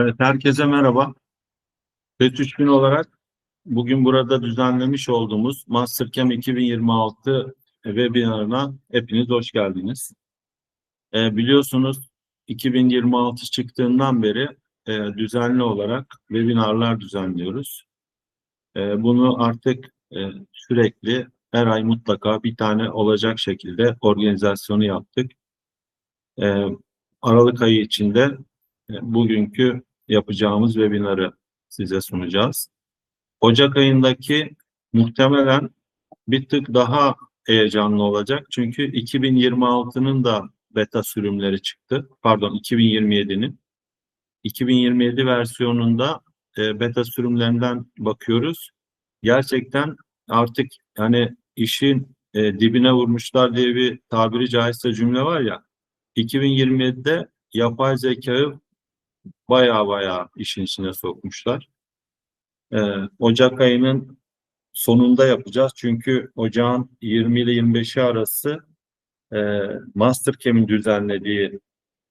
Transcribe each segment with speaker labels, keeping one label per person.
Speaker 1: Evet, herkese merhaba. PET 3000 olarak bugün burada düzenlemiş olduğumuz Mastercam 2026 webinarına hepiniz hoş geldiniz. Biliyorsunuz 2026 çıktığından beri düzenli olarak webinarlar düzenliyoruz. Bunu artık sürekli her ay mutlaka bir tane olacak şekilde organizasyonu yaptık. E, Aralık ayı içinde bugünkü yapacağımız webinarı size sunacağız. Ocak ayındaki muhtemelen bir tık daha heyecanlı olacak. Çünkü 2026'nın da beta sürümleri çıktı. Pardon, 2027'nin. 2027 versiyonunda beta sürümlerinden bakıyoruz. Gerçekten artık hani işin dibine vurmuşlar diye bir tabiri caizse cümle var ya. 2027'de yapay zekayı baya işin içine sokmuşlar. Ocak ayının sonunda yapacağız. Çünkü ocağın 20 ile 25'i arası Mastercam'in düzenlediği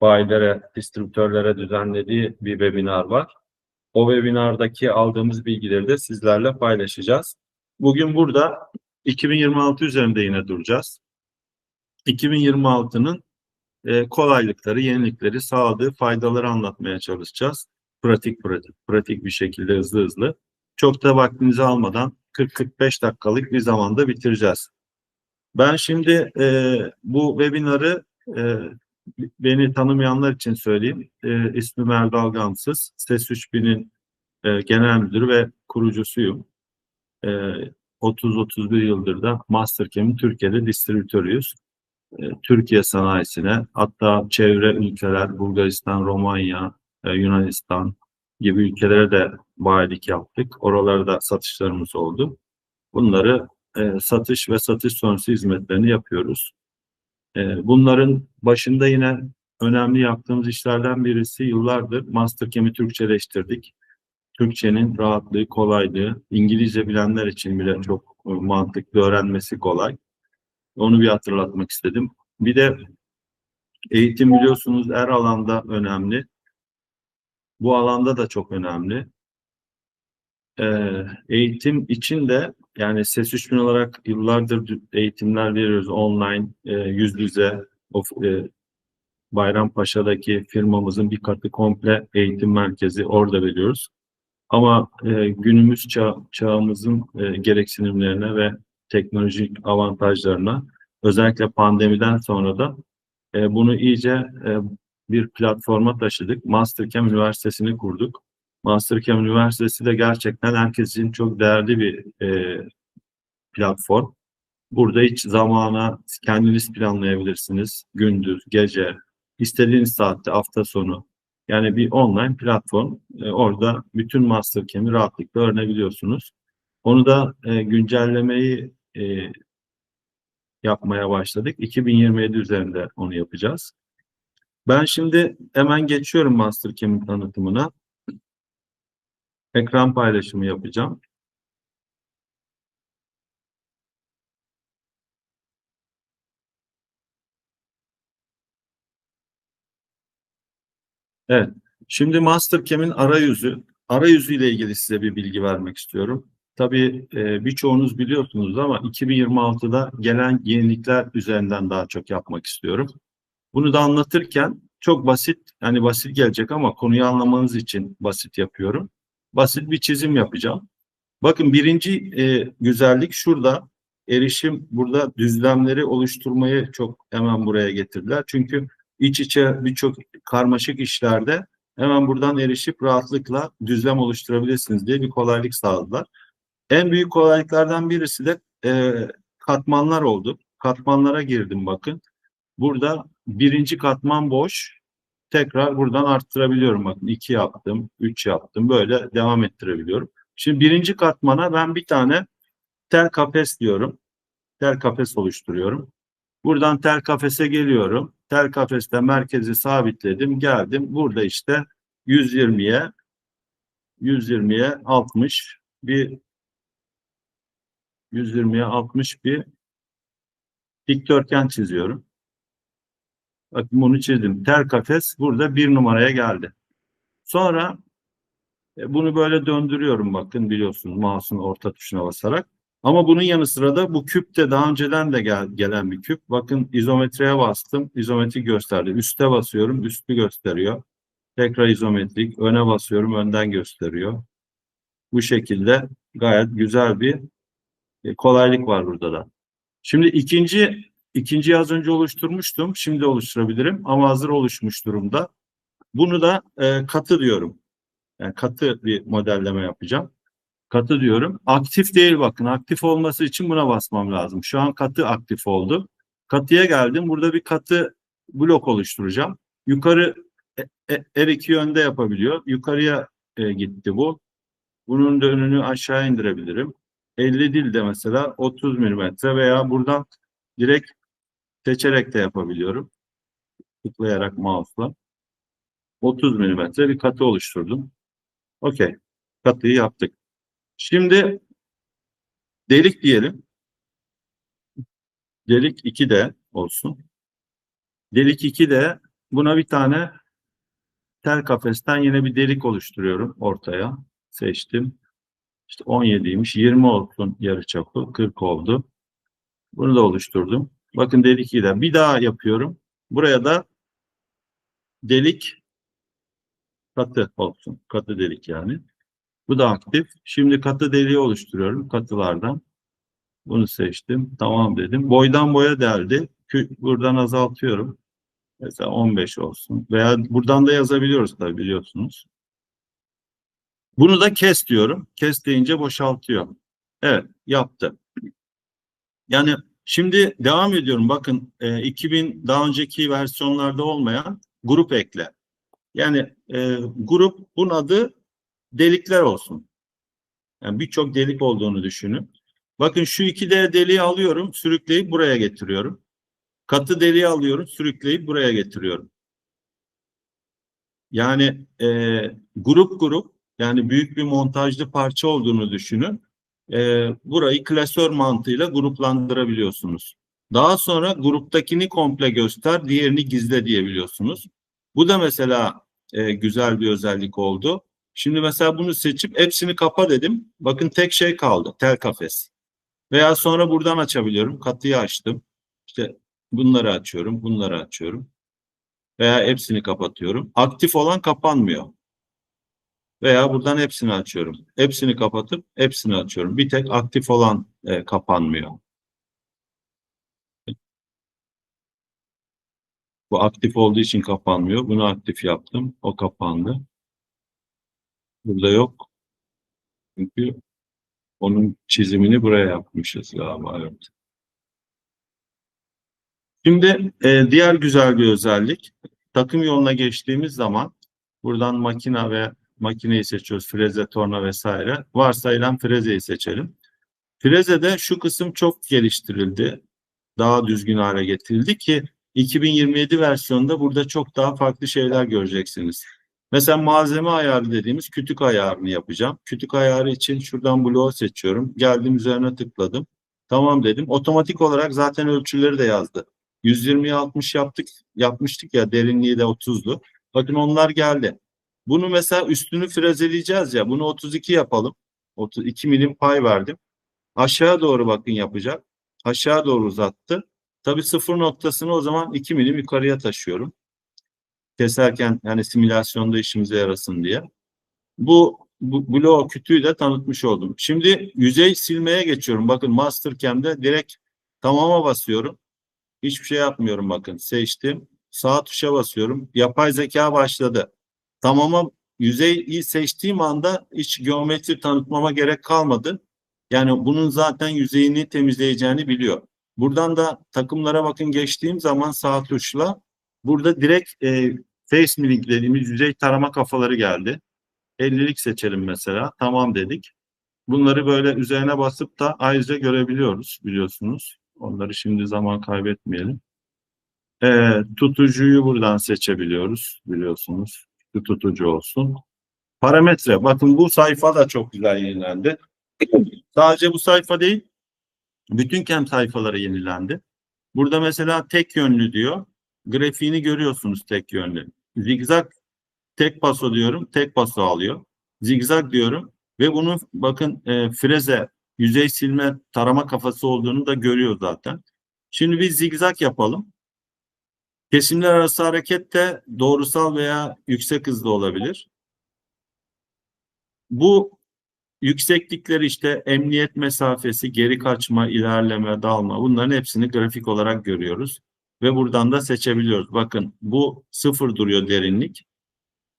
Speaker 1: bayilere, distribütörlere düzenlediği bir webinar var. O webinardaki aldığımız bilgileri de sizlerle paylaşacağız. Bugün burada 2026 üzerinde yine duracağız. 2026'nın kolaylıkları, yenilikleri, sağladığı faydaları anlatmaya çalışacağız. Pratik bir şekilde hızlı. Çok da vaktinizi almadan 40-45 dakikalık bir zamanda bitireceğiz. Ben şimdi bu webinarı beni tanımayanlar için söyleyeyim. İsmim Erdal Gamsız. Ses 3000'in genel müdürü ve kurucusuyum. E, 30-31 yıldır da Mastercam'in Türkiye'de distribütörüyüz. Türkiye sanayisine, hatta çevre ülkeler Bulgaristan, Romanya, Yunanistan gibi ülkelere de bayilik yaptık. Oralarda da satışlarımız oldu. Bunları satış ve satış sonrası hizmetlerini yapıyoruz. Bunların başında yine önemli yaptığımız işlerden birisi yıllardır Mastercam'i Türkçeleştirdik. Türkçenin rahatlığı, kolaylığı, İngilizce bilenler için bile çok mantıklı, öğrenmesi kolay. Onu bir hatırlatmak istedim. Bir de eğitim biliyorsunuz her alanda önemli. Bu alanda da çok önemli. Eğitim için de yani Ses 3000 olarak yıllardır eğitimler veriyoruz online, yüz yüze. Bayrampaşa'daki firmamızın bir katı komple eğitim merkezi orada veriyoruz. Ama günümüz çağımızın gereksinimlerine ve teknolojik avantajlarına özellikle pandemiden sonra da bunu iyice bir platforma taşıdık. Mastercam Üniversitesi'ni kurduk. Mastercam Üniversitesi de gerçekten herkes için çok değerli bir platform. Burada hiç zamana kendiniz planlayabilirsiniz. Gündüz, gece, istediğiniz saatte, hafta sonu. Yani bir online platform. Orada bütün Mastercam'i rahatlıkla öğrenebiliyorsunuz. Onu da güncellemeyi yapmaya başladık. 2027 üzerinde onu yapacağız. Ben şimdi hemen geçiyorum Mastercam'in tanıtımına. Ekran paylaşımı yapacağım. Evet. Şimdi Mastercam'in arayüzü ile ilgili size bir bilgi vermek istiyorum. Tabii birçoğunuz biliyorsunuz ama 2026'da gelen yenilikler üzerinden daha çok yapmak istiyorum. Bunu da anlatırken çok basit, yani basit gelecek ama konuyu anlamanız için basit yapıyorum. Basit bir çizim yapacağım. Bakın birinci güzellik şurada. Erişim burada düzlemleri oluşturmayı çok hemen buraya getirdiler. Çünkü iç içe birçok karmaşık işlerde hemen buradan erişip rahatlıkla düzlem oluşturabilirsiniz diye bir kolaylık sağladılar. En büyük kolaylıklardan birisi de katmanlar oldu. Katmanlara girdim bakın. Burada birinci katman boş. Tekrar buradan arttırabiliyorum. Bakın 2 yaptım, 3 yaptım. Böyle devam ettirebiliyorum. Şimdi birinci katmana ben bir tane tel kafes diyorum. Tel kafes oluşturuyorum. Buradan tel kafese geliyorum. Tel kafeste merkezi sabitledim. Geldim. Burada işte 120'ye 120'ye 60 bir 120'ye 60 bir dikdörtgen çiziyorum. Bakın bunu çizdim. Tel kafes burada bir numaraya geldi. Sonra bunu böyle döndürüyorum, bakın biliyorsunuz mouse'un orta tuşuna basarak. Ama bunun yanı sıra da bu küp de daha önceden de gelen bir küp. Bakın izometriye bastım. İzometrik gösterdi. Üste basıyorum. Üstü gösteriyor. Tekrar izometrik. Öne basıyorum. Önden gösteriyor. Bu şekilde gayet güzel bir kolaylık var burada da. Şimdi ikinciyi az önce oluşturmuştum. Şimdi oluşturabilirim ama hazır oluşmuş durumda. Bunu da katı diyorum. Yani katı bir modelleme yapacağım. Katı diyorum. Aktif değil bakın. Aktif olması için buna basmam lazım. Şu an katı aktif oldu. Katıya geldim. Burada bir katı blok oluşturacağım. Yukarı her iki yönde yapabiliyor. Yukarıya gitti bu. Bunun da önünü aşağı indirebilirim. 50 değil de mesela 30 milimetre veya buradan direkt seçerek de yapabiliyorum. Tıklayarak mouse'la. 30 milimetre bir katı oluşturdum. Okey. Katıyı yaptık. Şimdi delik diyelim. Delik 2D olsun. Delik 2D, buna bir tane tel kafesten yine bir delik oluşturuyorum ortaya. Seçtim. İşte 17'ymiş. 20 olsun yarıçapı. 40 oldu. Bunu da oluşturdum. Bakın delik 2D. Bir daha yapıyorum. Buraya da delik katı olsun. Katı delik yani. Bu da aktif. Şimdi katı deliği oluşturuyorum katılardan. Bunu seçtim. Tamam dedim. Boydan boya deldi. Buradan azaltıyorum. Mesela 15 olsun. Veya buradan da yazabiliyoruz tabii, biliyorsunuz. Bunu da kes diyorum. Kes deyince boşaltıyor. Evet, yaptı. Yani şimdi devam ediyorum. Bakın 2000 daha önceki versiyonlarda olmayan grup ekle. Yani grup, bunun adı delikler olsun. Yani birçok delik olduğunu düşünün. Bakın şu 2D deliği alıyorum, sürükleyip buraya getiriyorum. Katı deliği alıyorum, sürükleyip buraya getiriyorum. Yani grup grup, yani büyük bir montajlı parça olduğunu düşünün. Burayı klasör mantığıyla gruplandırabiliyorsunuz. Daha sonra gruptakini komple göster, diğerini gizle diyebiliyorsunuz. Bu da mesela güzel bir özellik oldu. Şimdi mesela bunu seçip hepsini kapa dedim. Bakın tek şey kaldı, tel kafes. Veya sonra buradan açabiliyorum. Katıyı açtım. İşte bunları açıyorum, bunları açıyorum. Veya hepsini kapatıyorum. Aktif olan kapanmıyor. Veya buradan hepsini açıyorum. Hepsini kapatıp hepsini açıyorum. Bir tek aktif olan kapanmıyor. Bu aktif olduğu için kapanmıyor. Bunu aktif yaptım. O kapandı. Burada yok. Çünkü onun çizimini buraya yapmışız galiba. Evet. Şimdi diğer güzel bir özellik. Takım yoluna geçtiğimiz zaman buradan makina ve makineyi seçiyoruz. Freze, torna vesaire. Varsayılan frezeyi seçelim. Freze'de şu kısım çok geliştirildi. Daha düzgün hale getirildi ki 2027 versiyonunda burada çok daha farklı şeyler göreceksiniz. Mesela malzeme ayarı dediğimiz kütük ayarını yapacağım. Kütük ayarı için şuradan bloğu seçiyorum. Geldim, üzerine tıkladım. Tamam dedim. Otomatik olarak zaten ölçüleri de yazdı. 120'ye 60 yapmıştık ya, derinliği de 30'du. Bakın onlar geldi. Bunu mesela üstünü frezeleyeceğiz ya. Bunu 32 yapalım. 32 milim pay verdim. Aşağı doğru bakın yapacak. Aşağı doğru uzattı. Tabii sıfır noktasını o zaman 2 milim yukarıya taşıyorum. Keserken yani simülasyonda işimize yarasın diye. Bu bloğu kütüğü de tanıtmış oldum. Şimdi yüzey silmeye geçiyorum. Bakın Mastercam'de direkt tamama basıyorum. Hiçbir şey yapmıyorum bakın. Seçtim. Sağ tuşa basıyorum. Yapay zeka başladı. Tamama, yüzeyi seçtiğim anda hiç geometri tanıtmama gerek kalmadı. Yani bunun zaten yüzeyini temizleyeceğini biliyor. Buradan da takımlara bakın, geçtiğim zaman sağ tuşla burada direkt face milling dediğimiz yüzey tarama kafaları geldi. 50'lik seçelim mesela. Tamam dedik. Bunları böyle üzerine basıp da ayrıca görebiliyoruz, biliyorsunuz. Onları şimdi zaman kaybetmeyelim. Tutucuyu buradan seçebiliyoruz, biliyorsunuz. Şu tutucu olsun. Parametre. Bakın bu sayfa da çok güzel yenilendi. Sadece bu sayfa değil, bütün CAM sayfaları yenilendi. Burada mesela tek yönlü diyor. Grafiğini görüyorsunuz tek yönlü. Zigzag tek paso diyorum, tek paso alıyor. Zigzag diyorum ve bunu bakın freze, yüzey silme, tarama kafası olduğunu da görüyor zaten. Şimdi bir zigzag yapalım. Kesimler arası hareket de doğrusal veya yüksek hızlı olabilir. Bu yükseklikleri işte emniyet mesafesi, geri kaçma, ilerleme, dalma, bunların hepsini grafik olarak görüyoruz. Ve buradan da seçebiliyoruz. Bakın bu 0 duruyor derinlik.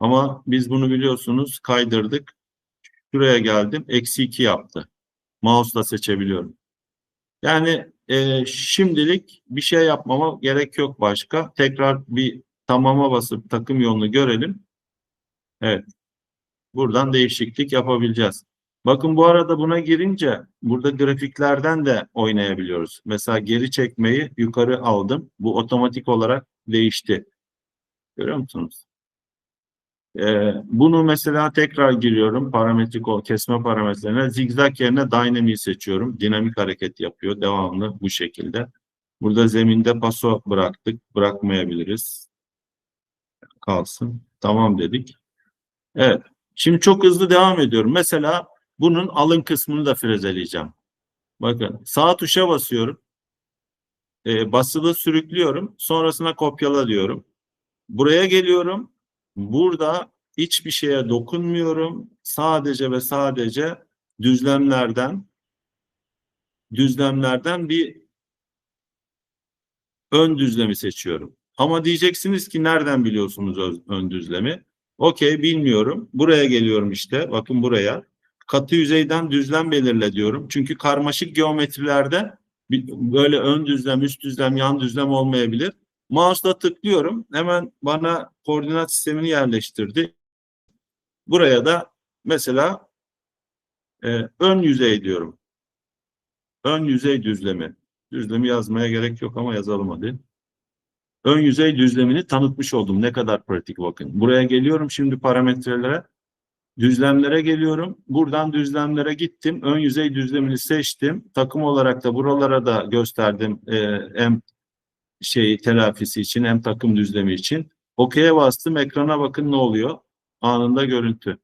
Speaker 1: Ama biz bunu biliyorsunuz kaydırdık. Şuraya geldim. -2 yaptı. Mouse'la seçebiliyorum. Yani şimdilik bir şey yapmama gerek yok başka. Tekrar bir tamama basıp takım yolunu görelim. Evet. Buradan değişiklik yapabileceğiz. Bakın bu arada buna girince burada grafiklerden de oynayabiliyoruz. Mesela geri çekmeyi yukarı aldım. Bu otomatik olarak değişti. Görüyor musunuz? Bunu mesela tekrar giriyorum parametrik kesme parametrelerine. Zigzag yerine dynamic seçiyorum. Dinamik hareket yapıyor devamlı bu şekilde. Burada zeminde paso bıraktık. Bırakmayabiliriz. Kalsın. Tamam dedik. Evet. Şimdi çok hızlı devam ediyorum. Mesela bunun alın kısmını da frezeleyeceğim. Bakın sağ tuşa basıyorum. Basılı sürüklüyorum. Sonrasına kopyala diyorum. Buraya geliyorum. Burada hiçbir şeye dokunmuyorum. Sadece ve sadece düzlemlerden bir ön düzlemi seçiyorum. Ama diyeceksiniz ki nereden biliyorsunuz ön düzlemi? Okey, bilmiyorum. Buraya geliyorum işte. Bakın buraya. Katı yüzeyden düzlem belirle diyorum. Çünkü karmaşık geometrilerde böyle ön düzlem, üst düzlem, yan düzlem olmayabilir. Mouse'la tıklıyorum. Hemen bana koordinat sistemini yerleştirdi. Buraya da mesela ön yüzey diyorum. Ön yüzey düzlemi. Düzlemi yazmaya gerek yok ama yazalım hadi. Ön yüzey düzlemini tanıtmış oldum. Ne kadar pratik bakın. Buraya geliyorum şimdi parametrelere. Düzlemlere geliyorum. Buradan düzlemlere gittim. Ön yüzey düzlemini seçtim. Takım olarak da buralara da gösterdim. Hem telafisi için hem takım düzlemi için. OK'ye bastım. Ekrana bakın ne oluyor. Anında görüntü.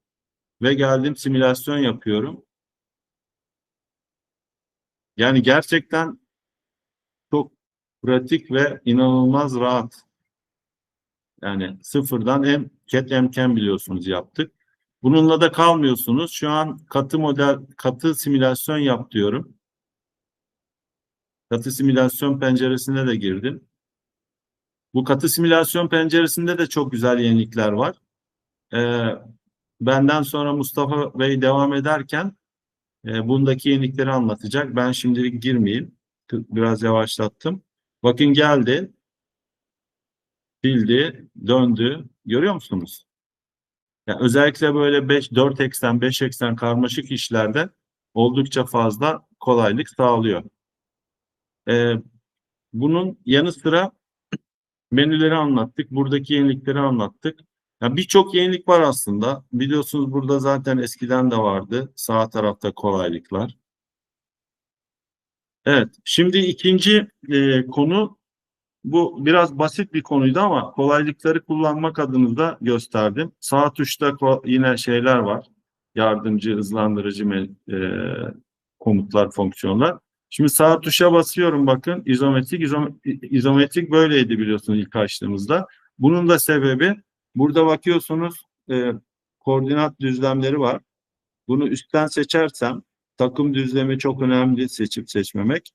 Speaker 1: Ve geldim simülasyon yapıyorum. Yani gerçekten çok pratik ve inanılmaz rahat. Yani sıfırdan hem CAD hem CAM biliyorsunuz yaptık. Bununla da kalmıyorsunuz. Şu an katı simülasyon yap diyorum. Katı simülasyon penceresine de girdim. Bu katı simülasyon penceresinde de çok güzel yenilikler var. Ee, Benden sonra Mustafa Bey devam ederken bundaki yenilikleri anlatacak. Ben şimdilik girmeyeyim. Biraz yavaşlattım. Bakın geldi, bildi, döndü. Görüyor musunuz? Yani özellikle böyle 4 eksen, 5 eksen karmaşık işlerde oldukça fazla kolaylık sağlıyor. Ee, Bunun yanı sıra menüleri anlattık. Buradaki yenilikleri anlattık. Yani birçok yenilik var aslında. Biliyorsunuz burada zaten eskiden de vardı. Sağ tarafta kolaylıklar. Evet. Şimdi ikinci konu, bu biraz basit bir konuydu ama kolaylıkları kullanmak adına da gösterdim. Sağ tuşta yine şeyler var. Yardımcı, hızlandırıcı komutlar, fonksiyonlar. Şimdi sağ tuşa basıyorum bakın. İzometrik böyleydi biliyorsunuz ilk açtığımızda. Bunun da sebebi burada bakıyorsunuz koordinat düzlemleri var. Bunu üstten seçersem takım düzlemi çok önemli seçip seçmemek.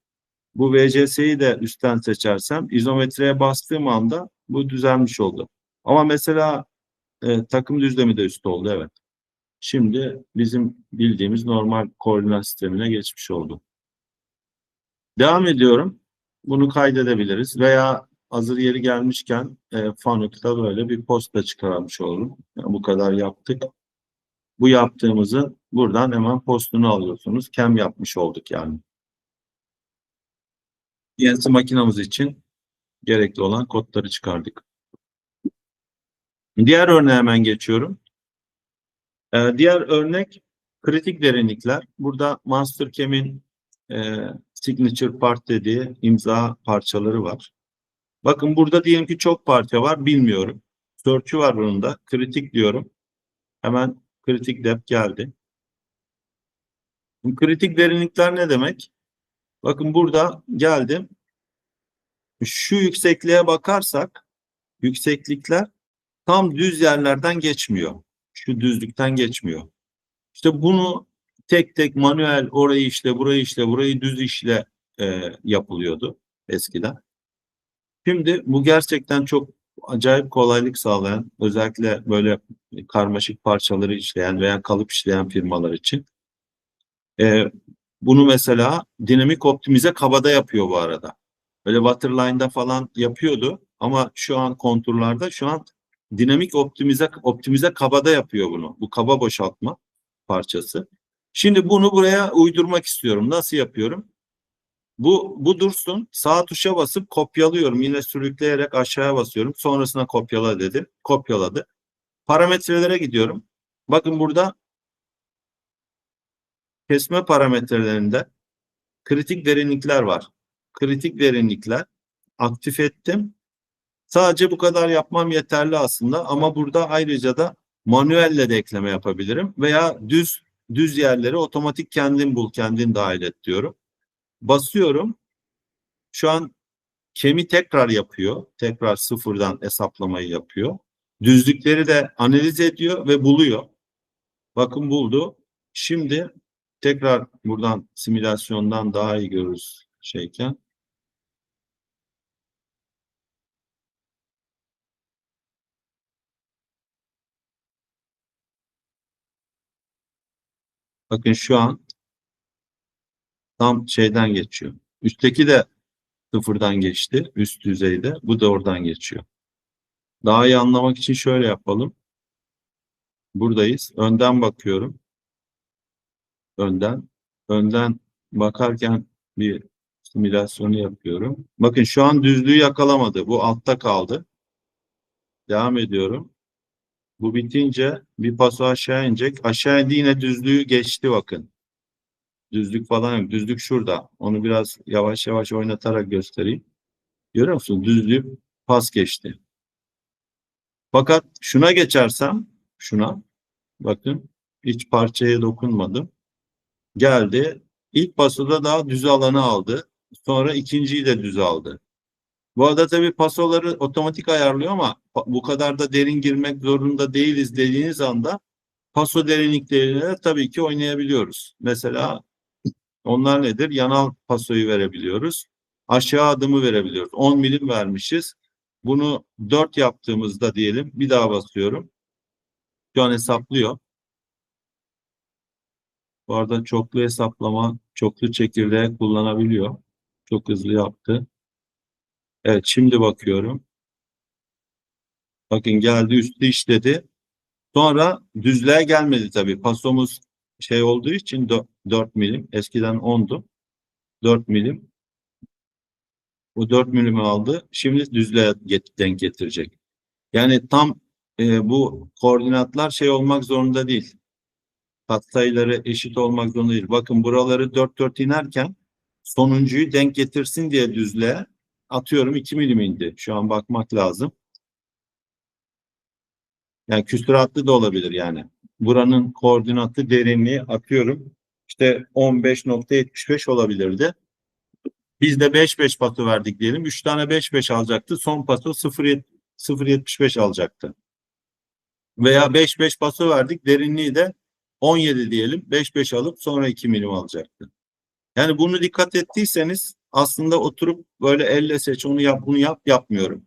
Speaker 1: Bu VCS'yi de üstten seçersem izometriye bastığım anda bu düzelmiş oldu. Ama mesela takım düzlemi de üstte oldu, evet. Şimdi bizim bildiğimiz normal koordinat sistemine geçmiş oldu. Devam ediyorum. Bunu kaydedebiliriz veya hazır yeri gelmişken Fanuc'ta böyle bir posta çıkarmış olurum. Yani bu kadar yaptık. Bu yaptığımızın buradan hemen postunu alıyorsunuz. Kem yapmış olduk yani. CNC makinamız için gerekli olan kodları çıkardık. Diğer örneğe hemen geçiyorum. Diğer örnek kritik derinlikler. Burada Mastercam'in signature part dediği imza parçaları var. Bakın burada diyelim ki çok parça var, bilmiyorum. Search'ü var bunun da. Kritik diyorum. Hemen kritik depth geldi. Bu kritik derinlikler ne demek? Bakın burada geldim. Şu yüksekliğe bakarsak yükseklikler tam düz yerlerden geçmiyor. Şu düzlükten geçmiyor. İşte bunu tek tek manuel orayı işle, burayı işle, burayı düz işle yapılıyordu eskiden. Şimdi bu gerçekten çok acayip kolaylık sağlayan, özellikle böyle karmaşık parçaları işleyen veya kalıp işleyen firmalar için. E, Bunu mesela dinamik optimize kabada yapıyor bu arada. Böyle Waterline'da falan yapıyordu ama şu an konturlarda şu an dinamik optimize kabada yapıyor bunu. Bu kaba boşaltma parçası. Şimdi bunu buraya uydurmak istiyorum. Nasıl yapıyorum? Bu dursun. Sağ tuşa basıp kopyalıyorum. Yine sürükleyerek aşağıya basıyorum. Sonrasında kopyala dedi. Kopyaladı. Parametrelere gidiyorum. Bakın burada kesme parametrelerinde kritik derinlikler var. Kritik derinlikler aktif ettim. Sadece bu kadar yapmam yeterli aslında ama burada ayrıca da manuelle de ekleme yapabilirim veya düz yerleri otomatik kendin bul, kendin dahil et diyorum. Basıyorum. Şu an Kemi tekrar yapıyor. Tekrar sıfırdan hesaplamayı yapıyor. Düzlükleri de analiz ediyor ve buluyor. Bakın buldu. Şimdi tekrar buradan simülasyondan daha iyi görürüz şeyken. Bakın şu an tam şeyden geçiyor. Üstteki de sıfırdan geçti. Üst düzeyde. Bu da oradan geçiyor. Daha iyi anlamak için şöyle yapalım. Buradayız. Önden bakıyorum. Önden. Önden bakarken bir simülasyonu yapıyorum. Bakın şu an düzlüğü yakalamadı. Bu altta kaldı. Devam ediyorum. Bu bitince bir paso aşağı inecek. Aşağı indi yine düzlüğü geçti bakın. Düzlük falan yok. Düzlük şurada. Onu biraz yavaş yavaş oynatarak göstereyim. Görüyor musun? Düzlüğü pas geçti. Fakat şuna geçersem, şuna bakın hiç parçaya dokunmadım. Geldi. İlk pasoda daha düz alanı aldı. Sonra ikinciyi de düz aldı. Bu arada tabii pasoları otomatik ayarlıyor ama bu kadar da derin girmek zorunda değiliz dediğiniz anda paso derinliklerine tabii ki oynayabiliyoruz. Mesela onlar nedir? Yanal pasoyu verebiliyoruz. Aşağı adımı verebiliyoruz. 10 milim vermişiz. Bunu 4 yaptığımızda diyelim bir daha basıyorum. Şu an hesaplıyor. Bu arada çoklu hesaplama, çoklu çekirdeği kullanabiliyor. Çok hızlı yaptı. Evet şimdi bakıyorum. Bakın geldi üstü işledi. Sonra düzlüğe gelmedi tabii. Pasomuz şey olduğu için 4 milim. Eskiden 10'du. 4 milim. Bu 4 milimi aldı. Şimdi düzlüğe denk getirecek. Yani tam bu koordinatlar şey olmak zorunda değil. Katsayıları eşit olmak zorunda değil. Bakın buraları 4 inerken sonuncuyu denk getirsin diye düzlüğe atıyorum 2 milim indi. Şu an bakmak lazım. Yani küsuratlı da olabilir yani. Buranın koordinatı derinliği atıyorum. İşte 15,75 olabilirdi. Biz de 5-5 paso verdik diyelim. 3 tane 5-5 alacaktı. Son paso 0,75 alacaktı. Veya 5-5 paso verdik. Derinliği de 17 diyelim. 5-5 alıp sonra 2 milim alacaktı. Yani bunu dikkat ettiyseniz aslında oturup böyle elle seç onu yap bunu yap yapmıyorum.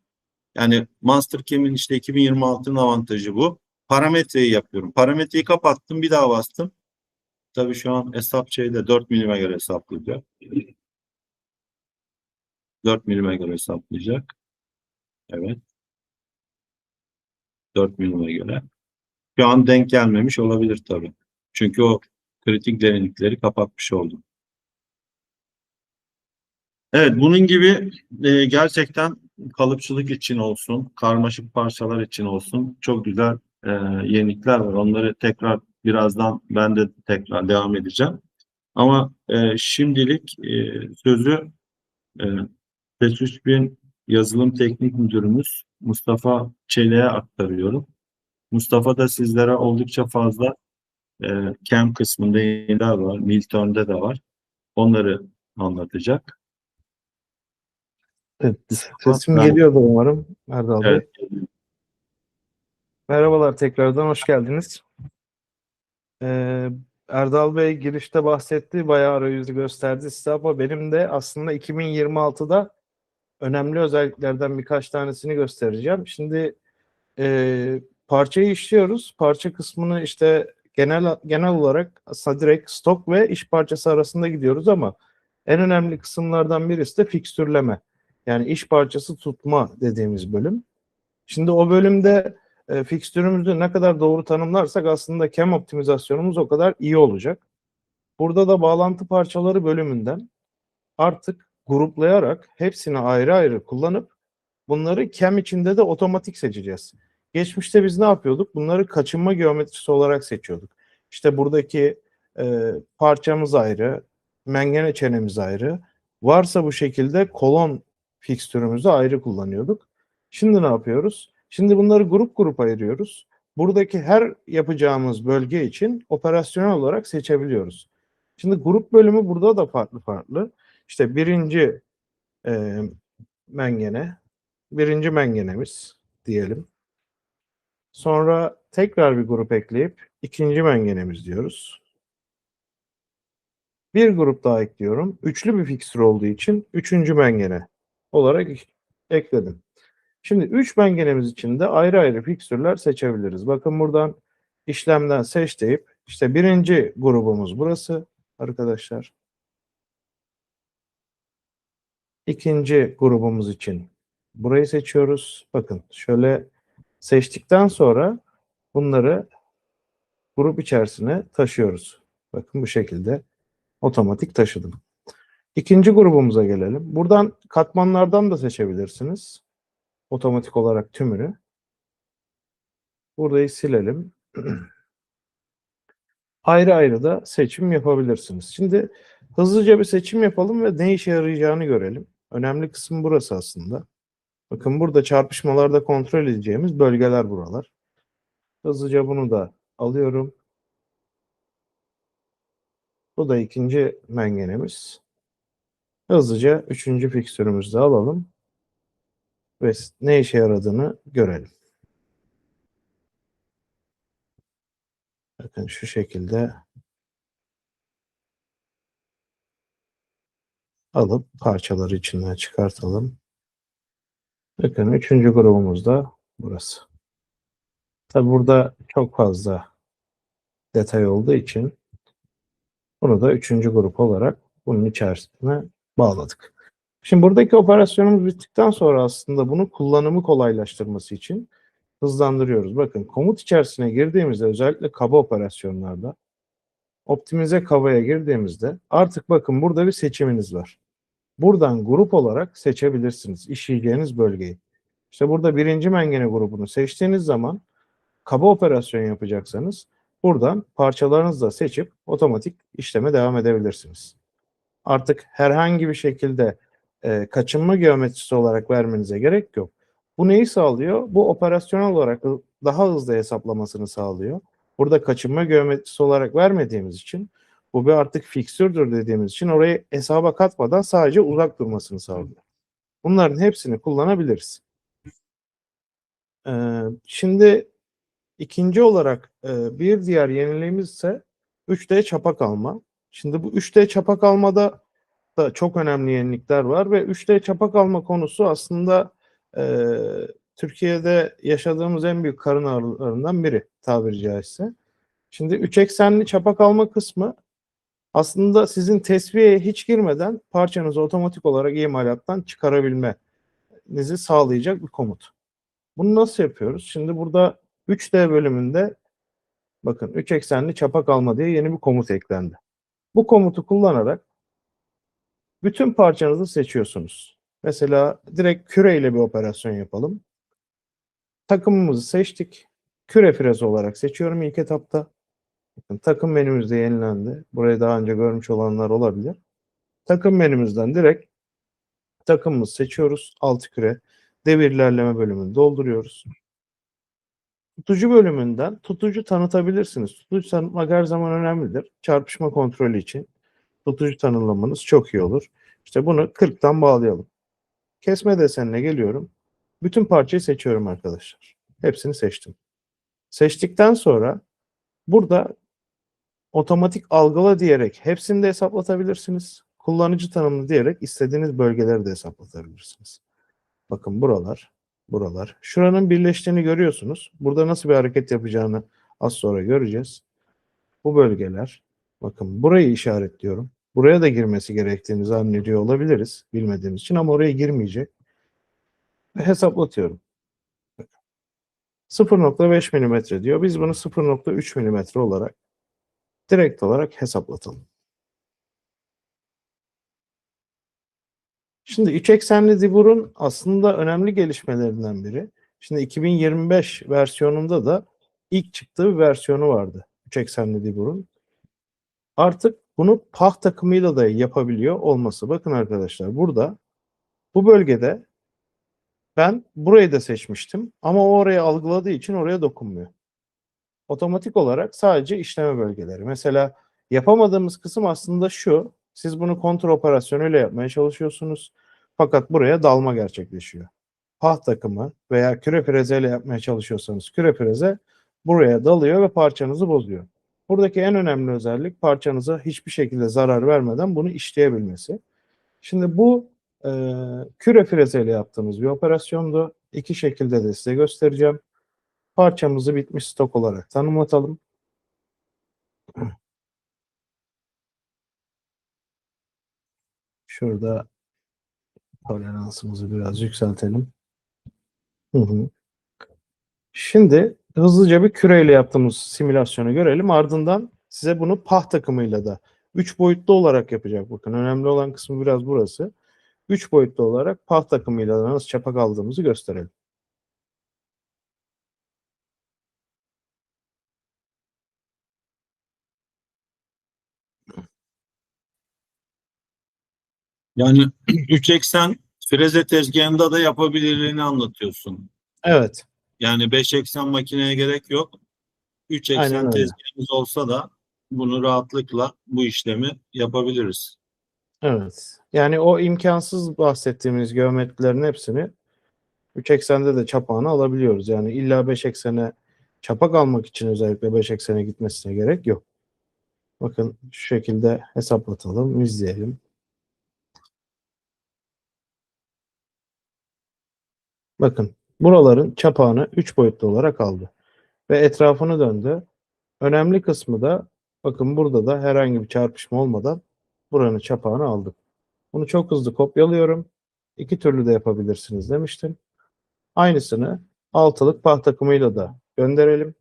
Speaker 1: Yani Mastercam'in işte 2026'nın avantajı bu. Parametreyi yapıyorum. Parametreyi kapattım bir daha bastım. Tabii şu an hesap şeyde 4 milime göre hesaplayacak. 4 milime göre hesaplayacak. Evet. 4 milime göre. Şu an denk gelmemiş olabilir tabii. Çünkü o kritik derinlikleri kapatmış oldum. Evet, bunun gibi gerçekten kalıpçılık için olsun, karmaşık parçalar için olsun çok güzel e, yenilikler var. Onları tekrar birazdan ben de tekrar devam edeceğim. Ama şimdilik sözü e, P3000 Yazılım Teknik Müdürümüz Mustafa Çelik'e aktarıyorum. Mustafa da sizlere oldukça fazla CAM kısmında yeniler var. Milturn'de de var. Onları anlatacak.
Speaker 2: Evet,
Speaker 1: Ama
Speaker 2: sesim
Speaker 1: ben,
Speaker 2: geliyordu umarım Erdal
Speaker 1: evet,
Speaker 2: Bey. Merhabalar, tekrardan hoş geldiniz. Ee, Erdal Bey girişte bahsetti, bayağı arayüzü gösterdi size ama benim de aslında 2026'da önemli özelliklerden birkaç tanesini göstereceğim. Şimdi parçayı işliyoruz. Parça kısmını işte genel olarak aslında direkt stok ve iş parçası arasında gidiyoruz ama en önemli kısımlardan birisi de fikstürleme. Yani iş parçası tutma dediğimiz bölüm. Şimdi o bölümde fikstürümüzü ne kadar doğru tanımlarsak aslında CAM optimizasyonumuz o kadar iyi olacak. Burada da bağlantı parçaları bölümünden artık gruplayarak hepsini ayrı ayrı kullanıp bunları CAM içinde de otomatik seçeceğiz. Geçmişte biz ne yapıyorduk? Bunları kaçınma geometrisi olarak seçiyorduk. İşte buradaki parçamız ayrı, mengene çenemiz ayrı. Varsa bu şekilde kolon fikstürümüzü ayrı kullanıyorduk. Şimdi ne yapıyoruz? Şimdi bunları grup grup ayırıyoruz. Buradaki her yapacağımız bölge için operasyonel olarak seçebiliyoruz. Şimdi grup bölümü burada da farklı farklı. İşte e, mengene, birinci mengenemiz diyelim. Sonra tekrar bir grup ekleyip ikinci mengenemiz diyoruz. Bir grup daha ekliyorum. Üçlü bir fikstür olduğu için üçüncü mengene olarak ekledim. Şimdi üç mengenemiz için de ayrı ayrı fikstürler seçebiliriz. Bakın buradan işlemden seç deyip işte birinci grubumuz burası arkadaşlar. İkinci grubumuz için burayı seçiyoruz. Bakın şöyle seçtikten sonra bunları grup içerisine taşıyoruz. Bakın bu şekilde otomatik taşıdım. İkinci grubumuza gelelim. Buradan katmanlardan da seçebilirsiniz. Otomatik olarak tümünü. Burayı silelim. Ayrı ayrı da seçim yapabilirsiniz. Şimdi hızlıca bir seçim yapalım ve ne işe yarayacağını görelim. Önemli kısım burası aslında. Bakın burada çarpışmalarda kontrol edeceğimiz bölgeler buralar. Hızlıca bunu da alıyorum. Bu da ikinci mengenemiz. Hızlıca üçüncü fikstürümüzü de alalım ve ne işe yaradığını görelim. Bakın şu şekilde alıp parçaları içinden çıkartalım. Bakın üçüncü grubumuz da burası. Tabi burada çok fazla detay olduğu için bunu da üçüncü grup olarak bunun içerisine bağladık. Şimdi buradaki operasyonumuz bittikten sonra aslında bunu kullanımı kolaylaştırması için hızlandırıyoruz. Bakın komut içerisine girdiğimizde özellikle kaba operasyonlarda optimize kabaya girdiğimizde artık bakın burada bir seçiminiz var. Buradan grup olarak seçebilirsiniz işleyeceğiniz bölgeyi. İşte burada birinci mengene grubunu seçtiğiniz zaman kaba operasyon yapacaksanız buradan parçalarınızı da seçip otomatik işleme devam edebilirsiniz. Artık herhangi bir şekilde kaçınma geometrisi olarak vermenize gerek yok. Bu neyi sağlıyor? Bu operasyonel olarak daha hızlı hesaplamasını sağlıyor. Burada kaçınma geometrisi olarak vermediğimiz için bu bir artık fiksürdür dediğimiz için orayı hesaba katmadan sadece uzak durmasını sağlıyor. Bunların hepsini kullanabiliriz. Şimdi ikinci olarak bir diğer yeniliğimiz ise 3D çapak alma. Şimdi bu 3D çapak almada da çok önemli yenilikler var ve 3D çapak alma konusu aslında e, Türkiye'de yaşadığımız en büyük karın ağrılarından biri tabiri caizse. Şimdi 3 eksenli çapak alma kısmı aslında sizin tesviyeye hiç girmeden parçanızı otomatik olarak imalattan çıkarabilmenizi sağlayacak bir komut. Bunu nasıl yapıyoruz? Şimdi burada 3D bölümünde bakın 3 eksenli çapak alma diye yeni bir komut eklendi. Bu komutu kullanarak bütün parçanızı seçiyorsunuz. Mesela direkt küre ile bir operasyon yapalım. Takımımızı seçtik. Küre frezi olarak seçiyorum ilk etapta. Bakın, takım menümüz de yenilendi. Burayı daha önce görmüş olanlar olabilir. Takım menümüzden direkt takımımızı seçiyoruz. Altı küre. devir ilerleme bölümünü dolduruyoruz. Tutucu bölümünden tutucu tanıtabilirsiniz. Tutucu tanıtmak her zaman önemlidir. Çarpışma kontrolü için tutucu tanımlamanız çok iyi olur. İşte bunu 40'tan bağlayalım. Kesme desenine geliyorum. Bütün parçayı seçiyorum arkadaşlar. Hepsini seçtim. Seçtikten sonra burada otomatik algıla diyerek hepsini de hesaplatabilirsiniz. Kullanıcı tanımlı diyerek istediğiniz bölgeleri de hesaplatabilirsiniz. Bakın buralar. Şuranın birleştiğini görüyorsunuz. Burada nasıl bir hareket yapacağını az sonra göreceğiz. Bu bölgeler. Bakın burayı işaretliyorum. Buraya da girmesi gerektiğini zannediyor olabiliriz bilmediğimiz için ama oraya girmeyecek. Ve hesaplatıyorum. 0,5 milimetre diyor. Biz bunu 0,3 milimetre olarak direkt olarak hesaplatalım. Şimdi üç eksenli Dibur'un aslında önemli gelişmelerinden biri. Şimdi 2025 versiyonunda da ilk çıktığı bir versiyonu vardı. Üç eksenli Dibur'un. Artık bunu pah takımıyla da yapabiliyor olması. Bakın arkadaşlar burada bu bölgede ben burayı da seçmiştim ama o orayı algıladığı için oraya dokunmuyor. Otomatik olarak sadece işleme bölgeleri. Mesela yapamadığımız kısım aslında şu. Siz bunu kontrol operasyonuyla yapmaya çalışıyorsunuz. Fakat buraya dalma gerçekleşiyor. Pah takımı veya küre frezeyle yapmaya çalışıyorsanız küre freze buraya dalıyor ve parçanızı bozuyor. Buradaki en önemli özellik parçanıza hiçbir şekilde zarar vermeden bunu işleyebilmesi. Şimdi bu küre frezeyle yaptığımız bir operasyondu. İki şekilde de size göstereceğim. Parçamızı bitmiş stok olarak tanımlatalım. Şurada toleransımızı biraz yükseltelim. Hı hı. Şimdi hızlıca bir küreyle yaptığımız simülasyonu görelim. Ardından size bunu pah takımıyla da 3 boyutlu olarak yapacak. Bakın önemli olan kısmı biraz burası. 3 boyutlu olarak pah takımıyla da nasıl çapak aldığımızı gösterelim.
Speaker 1: Yani 3 eksen freze tezgahında da yapabilirliğini anlatıyorsun.
Speaker 2: Evet,
Speaker 1: Yani 5 eksen makineye gerek yok. 3
Speaker 2: aynen
Speaker 1: eksen
Speaker 2: öyle.
Speaker 1: tezgahımız olsa da bunu rahatlıkla bu işlemi yapabiliriz.
Speaker 2: Evet. Yani o imkansız bahsettiğimiz geometrilerin hepsini 3 eksende de çapağını alabiliyoruz. Yani illa 5 eksene çapak almak için özellikle 5 eksene gitmesine gerek yok. Bakın şu şekilde hesaplatalım, izleyelim. Bakın buraların çapağını 3 boyutlu olarak aldı. Ve etrafını döndü. Önemli kısmı da bakın burada da herhangi bir çarpışma olmadan buranın çapağını aldık. Bunu çok hızlı kopyalıyorum. İki türlü de yapabilirsiniz demiştim. Aynısını altılık pah takımıyla da gönderelim.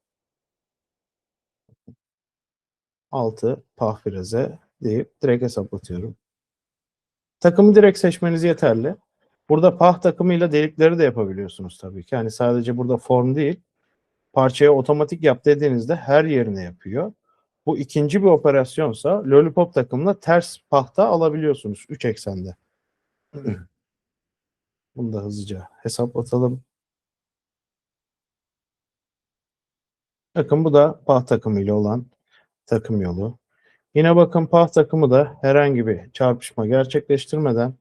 Speaker 2: 6 pah freze deyip direkt hesaplatıyorum. Takımı direkt seçmeniz yeterli. Burada pah takımıyla delikleri de yapabiliyorsunuz tabii ki. Yani sadece burada form değil, parçaya otomatik yap dediğinizde her yerine yapıyor. Bu ikinci bir operasyonsa Lollipop takımla ters pahta alabiliyorsunuz 3 eksende. Bunu da hızlıca hesaplatalım. Bakın bu da pah takımıyla olan takım yolu. Yine bakın pah takımı da herhangi bir çarpışma gerçekleştirmeden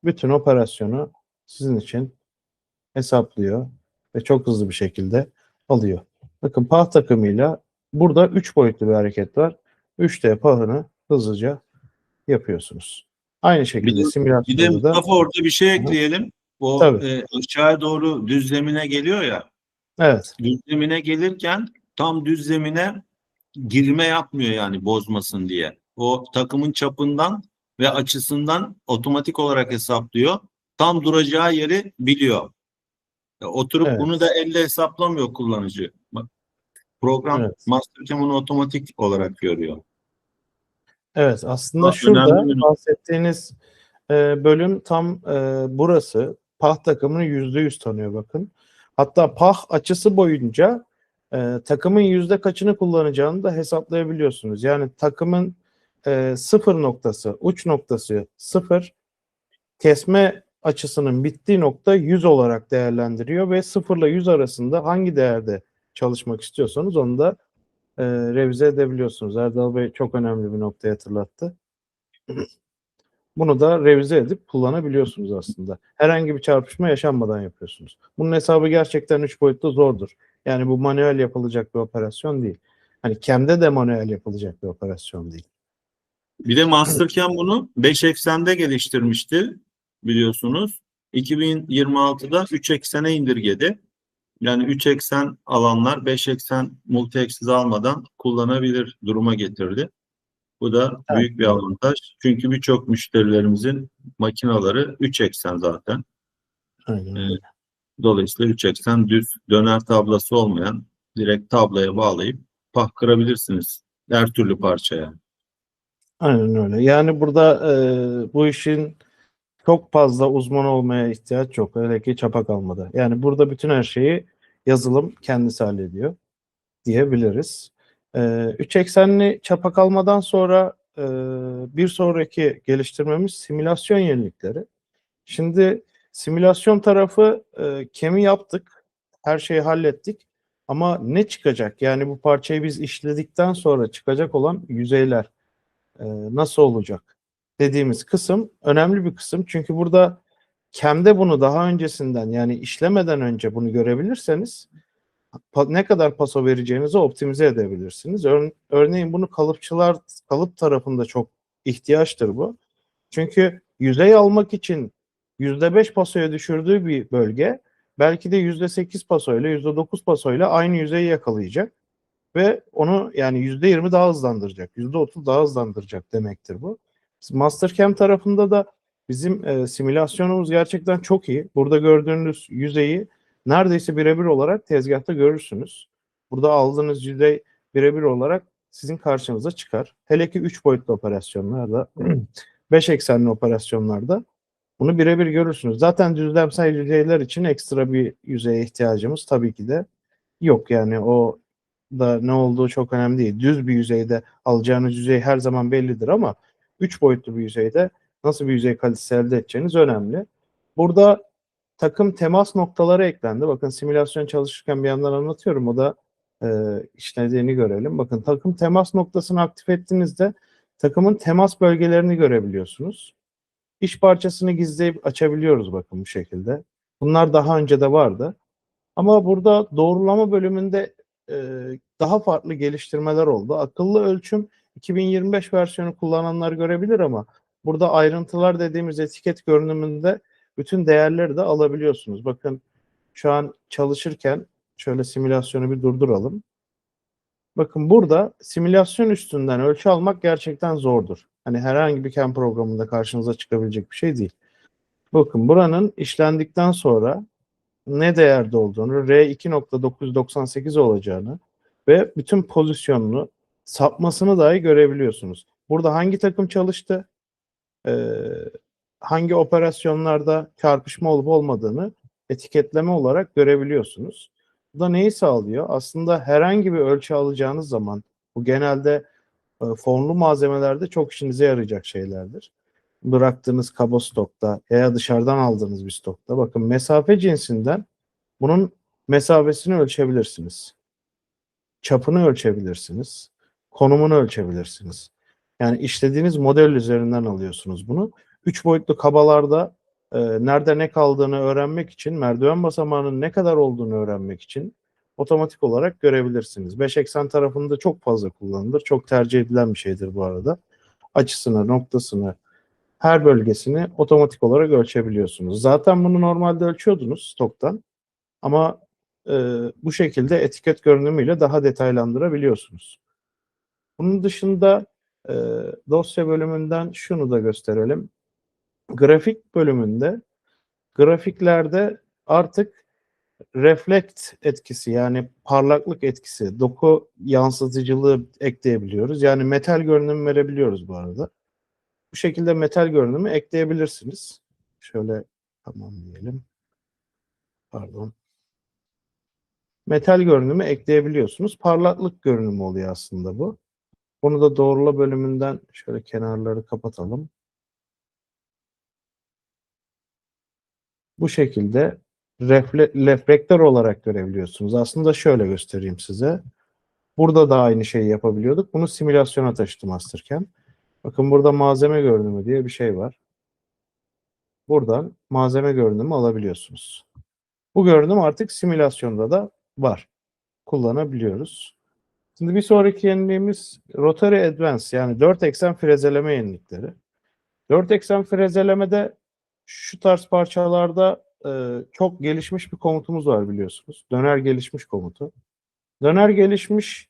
Speaker 2: bütün operasyonu sizin için hesaplıyor ve çok hızlı bir şekilde alıyor. Bakın pah takımıyla burada 3 boyutlu bir hareket var. 3D pahını hızlıca yapıyorsunuz. Aynı
Speaker 1: Bir de,
Speaker 2: şekilde
Speaker 1: bir de
Speaker 2: simülasyonda da
Speaker 1: Mustafa orada bir şey
Speaker 2: hı,
Speaker 1: ekleyelim. O
Speaker 2: tabii.
Speaker 1: aşağıya doğru düzlemine geliyor ya.
Speaker 2: Evet.
Speaker 1: Düzlemine gelirken tam düzlemine girme yapmıyor yani bozmasın diye. O takımın çapından ve açısından otomatik olarak hesaplıyor. Tam duracağı yeri biliyor. Oturup bunu
Speaker 2: Evet.
Speaker 1: da elle hesaplamıyor kullanıcı. Bak, program
Speaker 2: Evet.
Speaker 1: Mastercam onu otomatik olarak görüyor.
Speaker 2: Evet. Aslında
Speaker 1: Bu
Speaker 2: şurada
Speaker 1: önemli bir nokta.
Speaker 2: bahsettiğiniz bölüm tam burası. Pah takımını %100 tanıyor bakın. Hatta pah açısı boyunca takımın yüzde kaçını kullanacağını da hesaplayabiliyorsunuz. Yani takımın sıfır noktası, uç noktası sıfır, kesme açısının bittiği nokta 100 olarak değerlendiriyor ve 0 ile 100 arasında hangi değerde çalışmak istiyorsanız onu da revize edebiliyorsunuz. Erdal Bey çok önemli bir noktayı hatırlattı. Bunu da revize edip kullanabiliyorsunuz aslında. Herhangi bir çarpışma yaşanmadan yapıyorsunuz. Bunun hesabı gerçekten 3 boyutlu zordur. Yani bu manuel yapılacak bir operasyon değil. Hani CAM'de de manuel yapılacak bir operasyon değil.
Speaker 1: Bir de Mastercam bunu 5 eksende geliştirmişti biliyorsunuz. 2026'da 3 eksene indirgedi. Yani 3 eksen alanlar 5 eksen multi-axis almadan kullanabilir duruma getirdi. Bu da
Speaker 2: Evet.
Speaker 1: büyük bir avantaj. Çünkü birçok müşterilerimizin makinaları 3 eksen zaten.
Speaker 2: Aynen
Speaker 1: Ee,
Speaker 2: öyle.
Speaker 1: Dolayısıyla 3 eksen düz döner tablası olmayan direkt tabloya bağlayıp pah kırabilirsiniz. Her türlü parçaya.
Speaker 2: Aynen öyle. Yani burada bu işin çok fazla uzman olmaya ihtiyaç yok. Hele ki çapa kalmadı. Yani burada bütün her şeyi yazılım kendisi hallediyor diyebiliriz. Üç eksenli çapa kalmadan sonra bir sonraki geliştirmemiz simülasyon yenilikleri. Şimdi simülasyon tarafı kemi yaptık. Her şeyi hallettik. Ama ne çıkacak? Yani bu parçayı biz işledikten sonra çıkacak olan yüzeyler nasıl olacak dediğimiz kısım önemli bir kısım. Çünkü burada CAM'de bunu daha öncesinden yani işlemeden önce bunu görebilirseniz ne kadar paso vereceğinizi optimize edebilirsiniz. Örneğin bunu kalıp tarafında çok ihtiyaçtır bu. Çünkü yüzey almak için %5 pasoya düşürdüğü bir bölge belki de %8 pasoyla %9 pasoyla aynı yüzeyi yakalayacak ve onu yani %20 daha hızlandıracak, %30 daha hızlandıracak demektir bu. Mastercam tarafında da bizim simülasyonumuz gerçekten çok iyi. Burada gördüğünüz yüzeyi neredeyse birebir olarak tezgahta görürsünüz. Burada aldığınız yüzey birebir olarak sizin karşınıza çıkar. Hele ki 3 boyutlu operasyonlarda, 5 eksenli operasyonlarda bunu birebir görürsünüz. Zaten düzlemsel yüzeyler için ekstra bir yüzeye ihtiyacımız tabii ki de yok. Yani o da ne olduğu çok önemli değil. Düz bir yüzeyde alacağınız yüzey her zaman bellidir ama 3 boyutlu bir yüzeyde nasıl bir yüzey kalitesi elde edeceğiniz önemli. Burada takım temas noktaları eklendi. Bakın simülasyon çalışırken bir yandan anlatıyorum. O da işlediğini görelim. Bakın takım temas noktasını aktif ettiğinizde takımın temas bölgelerini görebiliyorsunuz. İş parçasını gizleyip açabiliyoruz bakın bu şekilde. Bunlar daha önce de vardı. Ama burada doğrulama bölümünde e, daha farklı geliştirmeler oldu. Akıllı ölçüm 2025 versiyonu kullananlar görebilir ama burada ayrıntılar dediğimiz etiket görünümünde bütün değerleri de alabiliyorsunuz. Bakın şu an çalışırken şöyle simülasyonu bir durduralım. Bakın burada simülasyon üstünden ölçü almak gerçekten zordur. Hani herhangi bir CAM programında karşınıza çıkabilecek bir şey değil. Bakın buranın işlendikten sonra ne değerde olduğunu, R2.998 olacağını ve bütün pozisyonunu, sapmasını dahi görebiliyorsunuz. Burada hangi takım çalıştı, hangi operasyonlarda çarpışma olup olmadığını etiketleme olarak görebiliyorsunuz. Bu da neyi sağlıyor? Aslında herhangi bir ölçü alacağınız zaman, bu genelde formlu malzemelerde çok işinize yarayacak şeylerdir. Bıraktığınız kaba stokta veya dışarıdan aldığınız bir stokta. Bakın mesafe cinsinden bunun mesafesini ölçebilirsiniz. Çapını ölçebilirsiniz. Konumunu ölçebilirsiniz. Yani işlediğiniz model üzerinden alıyorsunuz bunu. 3 boyutlu kabalarda nerede ne kaldığını öğrenmek için, merdiven basamağının ne kadar olduğunu öğrenmek için otomatik olarak görebilirsiniz. 5 eksen tarafında çok fazla kullanılır. Çok tercih edilen bir şeydir bu arada. Açısını, noktasını, her bölgesini otomatik olarak ölçebiliyorsunuz. Zaten bunu normalde ölçüyordunuz stoktan. Ama bu şekilde etiket görünümüyle daha detaylandırabiliyorsunuz. Bunun dışında e, dosya bölümünden şunu da gösterelim. Grafik bölümünde grafiklerde artık reflekt etkisi yani parlaklık etkisi, doku yansıtıcılığı ekleyebiliyoruz. Yani metal görünüm verebiliyoruz bu arada. Bu şekilde metal görünümü ekleyebilirsiniz. Şöyle tamam diyelim. Pardon. Metal görünümü ekleyebiliyorsunuz. Parlaklık görünümü oluyor aslında bu. Bunu da doğrula bölümünden şöyle kenarları kapatalım. Bu şekilde reflektör olarak görebiliyorsunuz. Aslında şöyle göstereyim size. Burada da aynı şeyi yapabiliyorduk. Bunu simülasyona taşıdım Mastercam. Bakın burada malzeme görünümü diye bir şey var. Buradan malzeme görünümü alabiliyorsunuz. Bu görünüm artık simülasyonda da var. Kullanabiliyoruz. Şimdi bir sonraki yeniliğimiz Rotary Advance, yani 4 eksen frezeleme yenilikleri. 4 eksen frezelemede şu tarz parçalarda çok gelişmiş bir komutumuz var biliyorsunuz. Döner gelişmiş komutu. Döner gelişmiş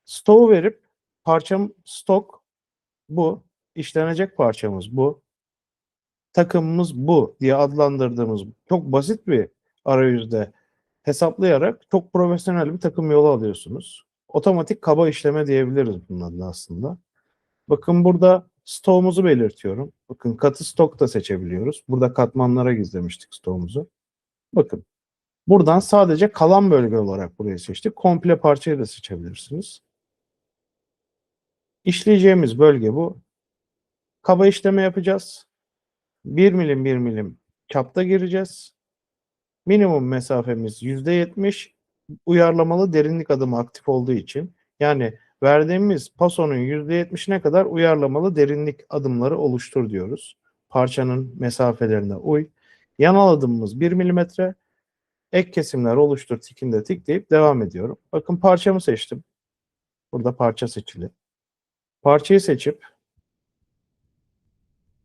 Speaker 2: stoğu verip parçam stok bu, işlenecek parçamız bu, takımımız bu diye adlandırdığımız çok basit bir arayüzde hesaplayarak çok profesyonel bir takım yolu alıyorsunuz. Otomatik kaba işleme diyebiliriz bunun adına aslında. Bakın burada stoğumuzu belirtiyorum. Bakın katı stok da seçebiliyoruz. Burada katmanlara gizlemiştik stoğumuzu. Bakın buradan sadece kalan bölge olarak burayı seçtik. Komple parçayı da seçebilirsiniz. İşleyeceğimiz bölge bu. Kaba işleme yapacağız. 1 milim 1 milim çapta gireceğiz. Minimum mesafemiz %70. Uyarlamalı derinlik adımı aktif olduğu için. Yani verdiğimiz pasonun %70'ine kadar uyarlamalı derinlik adımları oluştur diyoruz. Parçanın mesafelerine uy. Yanal adımımız 1 milimetre. Ek kesimler oluştur tikinde tıklayıp devam ediyorum. Bakın parçamı seçtim. Burada parça seçili. Parçayı seçip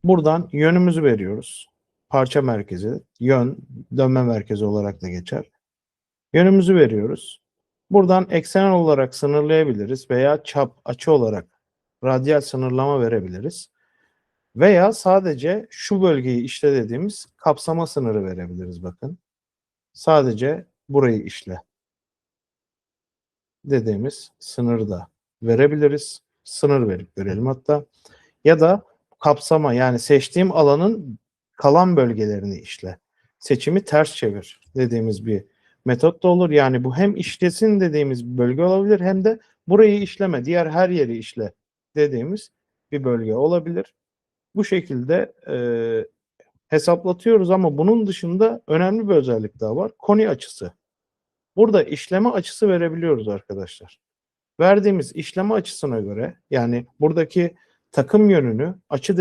Speaker 2: buradan yönümüzü veriyoruz. Parça merkezi, yön, dönme merkezi olarak da geçer. Yönümüzü veriyoruz. Buradan eksen olarak sınırlayabiliriz veya çap, açı olarak radyal sınırlama verebiliriz. Veya sadece şu bölgeyi işle dediğimiz kapsama sınırı verebiliriz bakın. Sadece burayı işle dediğimiz sınırı da verebiliriz. Sınır verip verelim hatta. Ya da kapsama, yani seçtiğim alanın kalan bölgelerini işle. Seçimi ters çevir dediğimiz bir metot da olur. Yani bu hem işlesin dediğimiz bir bölge olabilir, hem de burayı işleme, diğer her yeri işle dediğimiz bir bölge olabilir. Bu şekilde hesaplatıyoruz ama bunun dışında önemli bir özellik daha var. Koni açısı. Burada işleme açısı verebiliyoruz arkadaşlar. Verdiğimiz işleme açısına göre, yani buradaki takım yönünü açı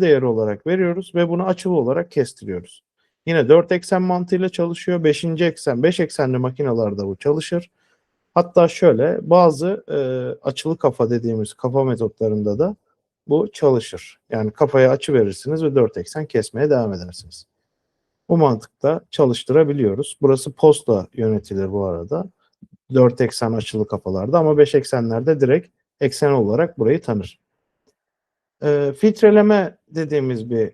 Speaker 2: değeri olarak veriyoruz ve bunu açılı olarak kestiriyoruz. Yine 4 eksen mantığıyla çalışıyor. 5. eksen, 5 eksenli makinelerde bu çalışır. Hatta şöyle bazı açılı kafa dediğimiz kafa metotlarında da bu çalışır. Yani kafaya açı verirsiniz ve 4 eksen kesmeye devam edersiniz. Bu mantıkta çalıştırabiliyoruz. Burası posta yönetilir bu arada. 4 eksen açılı kafalarda, ama 5 eksenlerde direkt eksen olarak burayı tanır. Filtreleme dediğimiz bir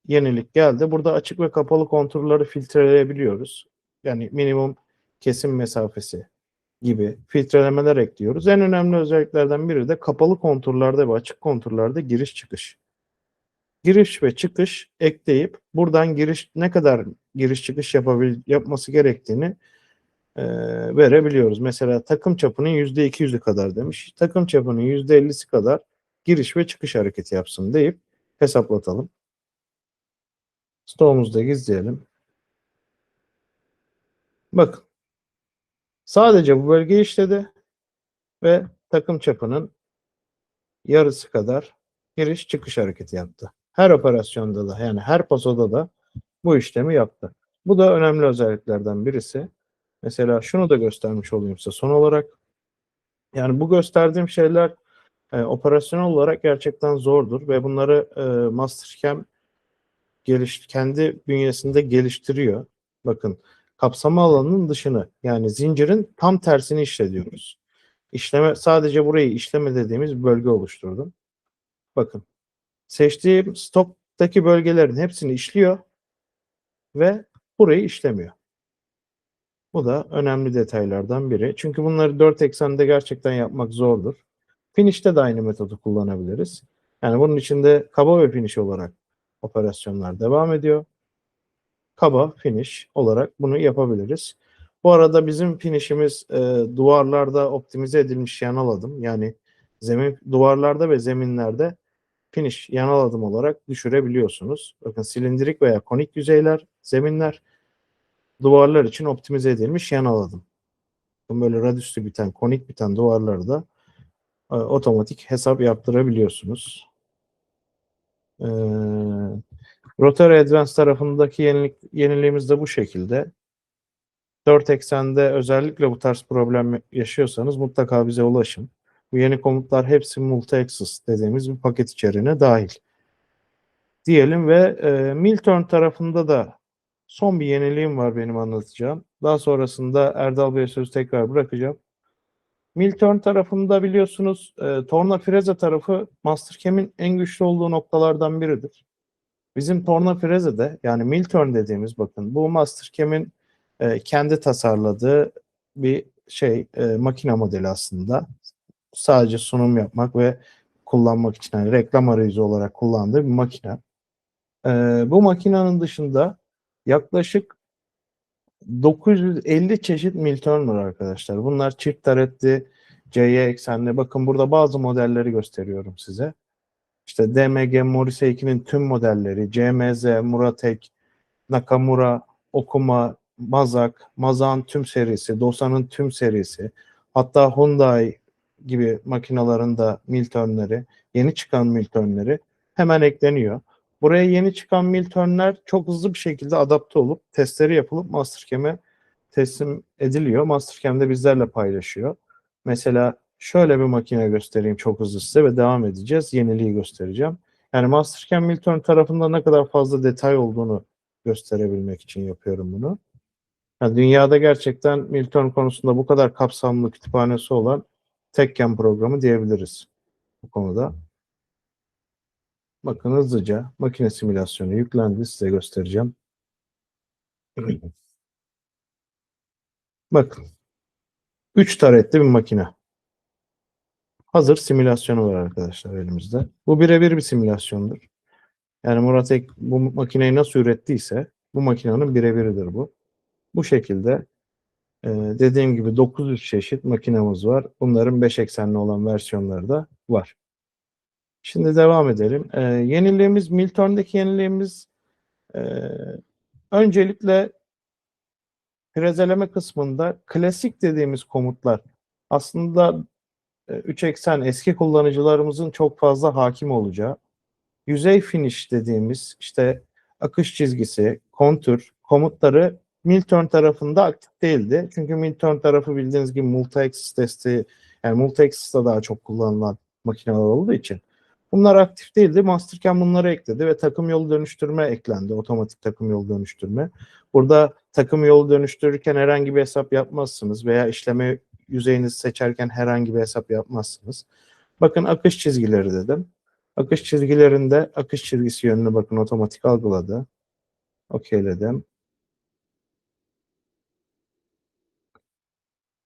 Speaker 2: yenilik geldi. Burada açık ve kapalı konturları filtreleyebiliyoruz. Yani minimum kesim mesafesi gibi filtrelemeler ekliyoruz. En önemli özelliklerden biri de kapalı konturlarda ve açık konturlarda giriş çıkış. Giriş ve çıkış ekleyip buradan ne kadar giriş çıkış yapması gerektiğini verebiliyoruz. Mesela takım çapının %200'ü kadar demiş. Takım çapının %50'si kadar giriş ve çıkış hareketi yapsın deyip hesaplatalım. Stoğumuzu da gizleyelim. Bakın. Sadece bu bölgeyi işledi ve takım çapının yarısı kadar giriş çıkış hareketi yaptı. Her operasyonda da, yani her pasoda da bu işlemi yaptı. Bu da önemli özelliklerden birisi. Mesela şunu da göstermiş olayım size son olarak. Yani bu gösterdiğim şeyler operasyonel olarak gerçekten zordur ve bunları Mastercam kendi bünyesinde geliştiriyor. Bakın, kapsama alanının dışını, yani zincirin tam tersini işlediyoruz. İşleme, sadece burayı işleme dediğimiz bir bölge oluşturdum. Bakın, seçtiğim stoktaki bölgelerin hepsini işliyor ve burayı işlemiyor. Bu da önemli detaylardan biri. Çünkü bunları 4 eksende gerçekten yapmak zordur. Finish'te de aynı metodu kullanabiliriz. Yani bunun içinde kaba ve finish olarak operasyonlar devam ediyor. Kaba, finish olarak bunu yapabiliriz. Bu arada bizim finish'imiz duvarlarda optimize edilmiş yanal adım. Yani duvarlarda ve zeminlerde finish yanal adım olarak düşürebiliyorsunuz. Bakın silindirik veya konik yüzeyler, zeminler duvarlar için optimize edilmiş yanal adım. Böyle radiüslü biten, konik biten duvarları da otomatik hesap yaptırabiliyorsunuz. Rotary Advance tarafındaki yeniliğimiz de bu şekilde. 4 eksende özellikle bu tarz problem yaşıyorsanız mutlaka bize ulaşın. Bu yeni komutlar hepsi multi-axis dediğimiz bir paket içeriğine dahil. Diyelim ve Milturn tarafında da son bir yeniliğim var benim anlatacağım. Daha sonrasında Erdal Bey'e sözü tekrar bırakacağım. Milturn tarafında biliyorsunuz torna freze tarafı Mastercam'in en güçlü olduğu noktalardan biridir. Bizim torna frezede yani Milturn dediğimiz bakın bu Mastercam'in kendi tasarladığı bir makine modeli aslında. Sadece sunum yapmak ve kullanmak için yani reklam arayüzü olarak kullandığı bir makine. Bu makinenin dışında yaklaşık 950 çeşit Milturn var arkadaşlar. Bunlar çift taretli, CY eksenli. Bakın burada bazı modelleri gösteriyorum size. İşte DMG Morriseiki'nin tüm modelleri, CMZ, Muratek, Nakamura, Okuma, Mazak, Mazak'ın tüm serisi, Dosa'nın tüm serisi, hatta Hyundai gibi makinaların da Milturn'leri, yeni çıkan Milturn'leri hemen ekleniyor. Buraya yeni çıkan Milturn'ler çok hızlı bir şekilde adapte olup testleri yapılıp Mastercam'e teslim ediliyor. Mastercam de bizlerle paylaşıyor. Mesela şöyle bir makine göstereyim çok hızlı size ve devam edeceğiz. Yeniliği göstereceğim. Yani Mastercam Milturn tarafında ne kadar fazla detay olduğunu gösterebilmek için yapıyorum bunu. Yani dünyada gerçekten Milturn konusunda bu kadar kapsamlı kütüphanesi olan tek programı diyebiliriz bu konuda. Bakın hızlıca makine simülasyonu yüklendi. Size göstereceğim. Bakın. 3 taretli bir makine. Hazır simülasyonu var arkadaşlar elimizde. Bu birebir bir simülasyondur. Yani Murat Ek bu makineyi nasıl ürettiyse bu makinenin birebiridir bu. Bu şekilde dediğim gibi 900 çeşit makinemiz var. Bunların 5 eksenli olan versiyonları da var. Şimdi devam edelim. Yeniliğimiz, Milturn'daki yeniliğimiz e, öncelikle frezeleme kısmında klasik dediğimiz komutlar aslında 3 eksen eski kullanıcılarımızın çok fazla hakim olacağı yüzey finish dediğimiz işte akış çizgisi, kontür komutları Milturn tarafında aktif değildi. Çünkü Milturn tarafı bildiğiniz gibi multi-axis testi yani multi-axis'ta daha çok kullanılan makineler olduğu için bunlar aktif değildi. Mastercam bunları ekledi ve takım yolu dönüştürme eklendi. Otomatik takım yolu dönüştürme. Burada takım yolu dönüştürürken herhangi bir hesap yapmazsınız veya işleme yüzeyinizi seçerken herhangi bir hesap yapmazsınız. Bakın akış çizgileri dedim. Akış çizgilerinde akış çizgisi yönünü bakın otomatik algıladı. Okeyledim.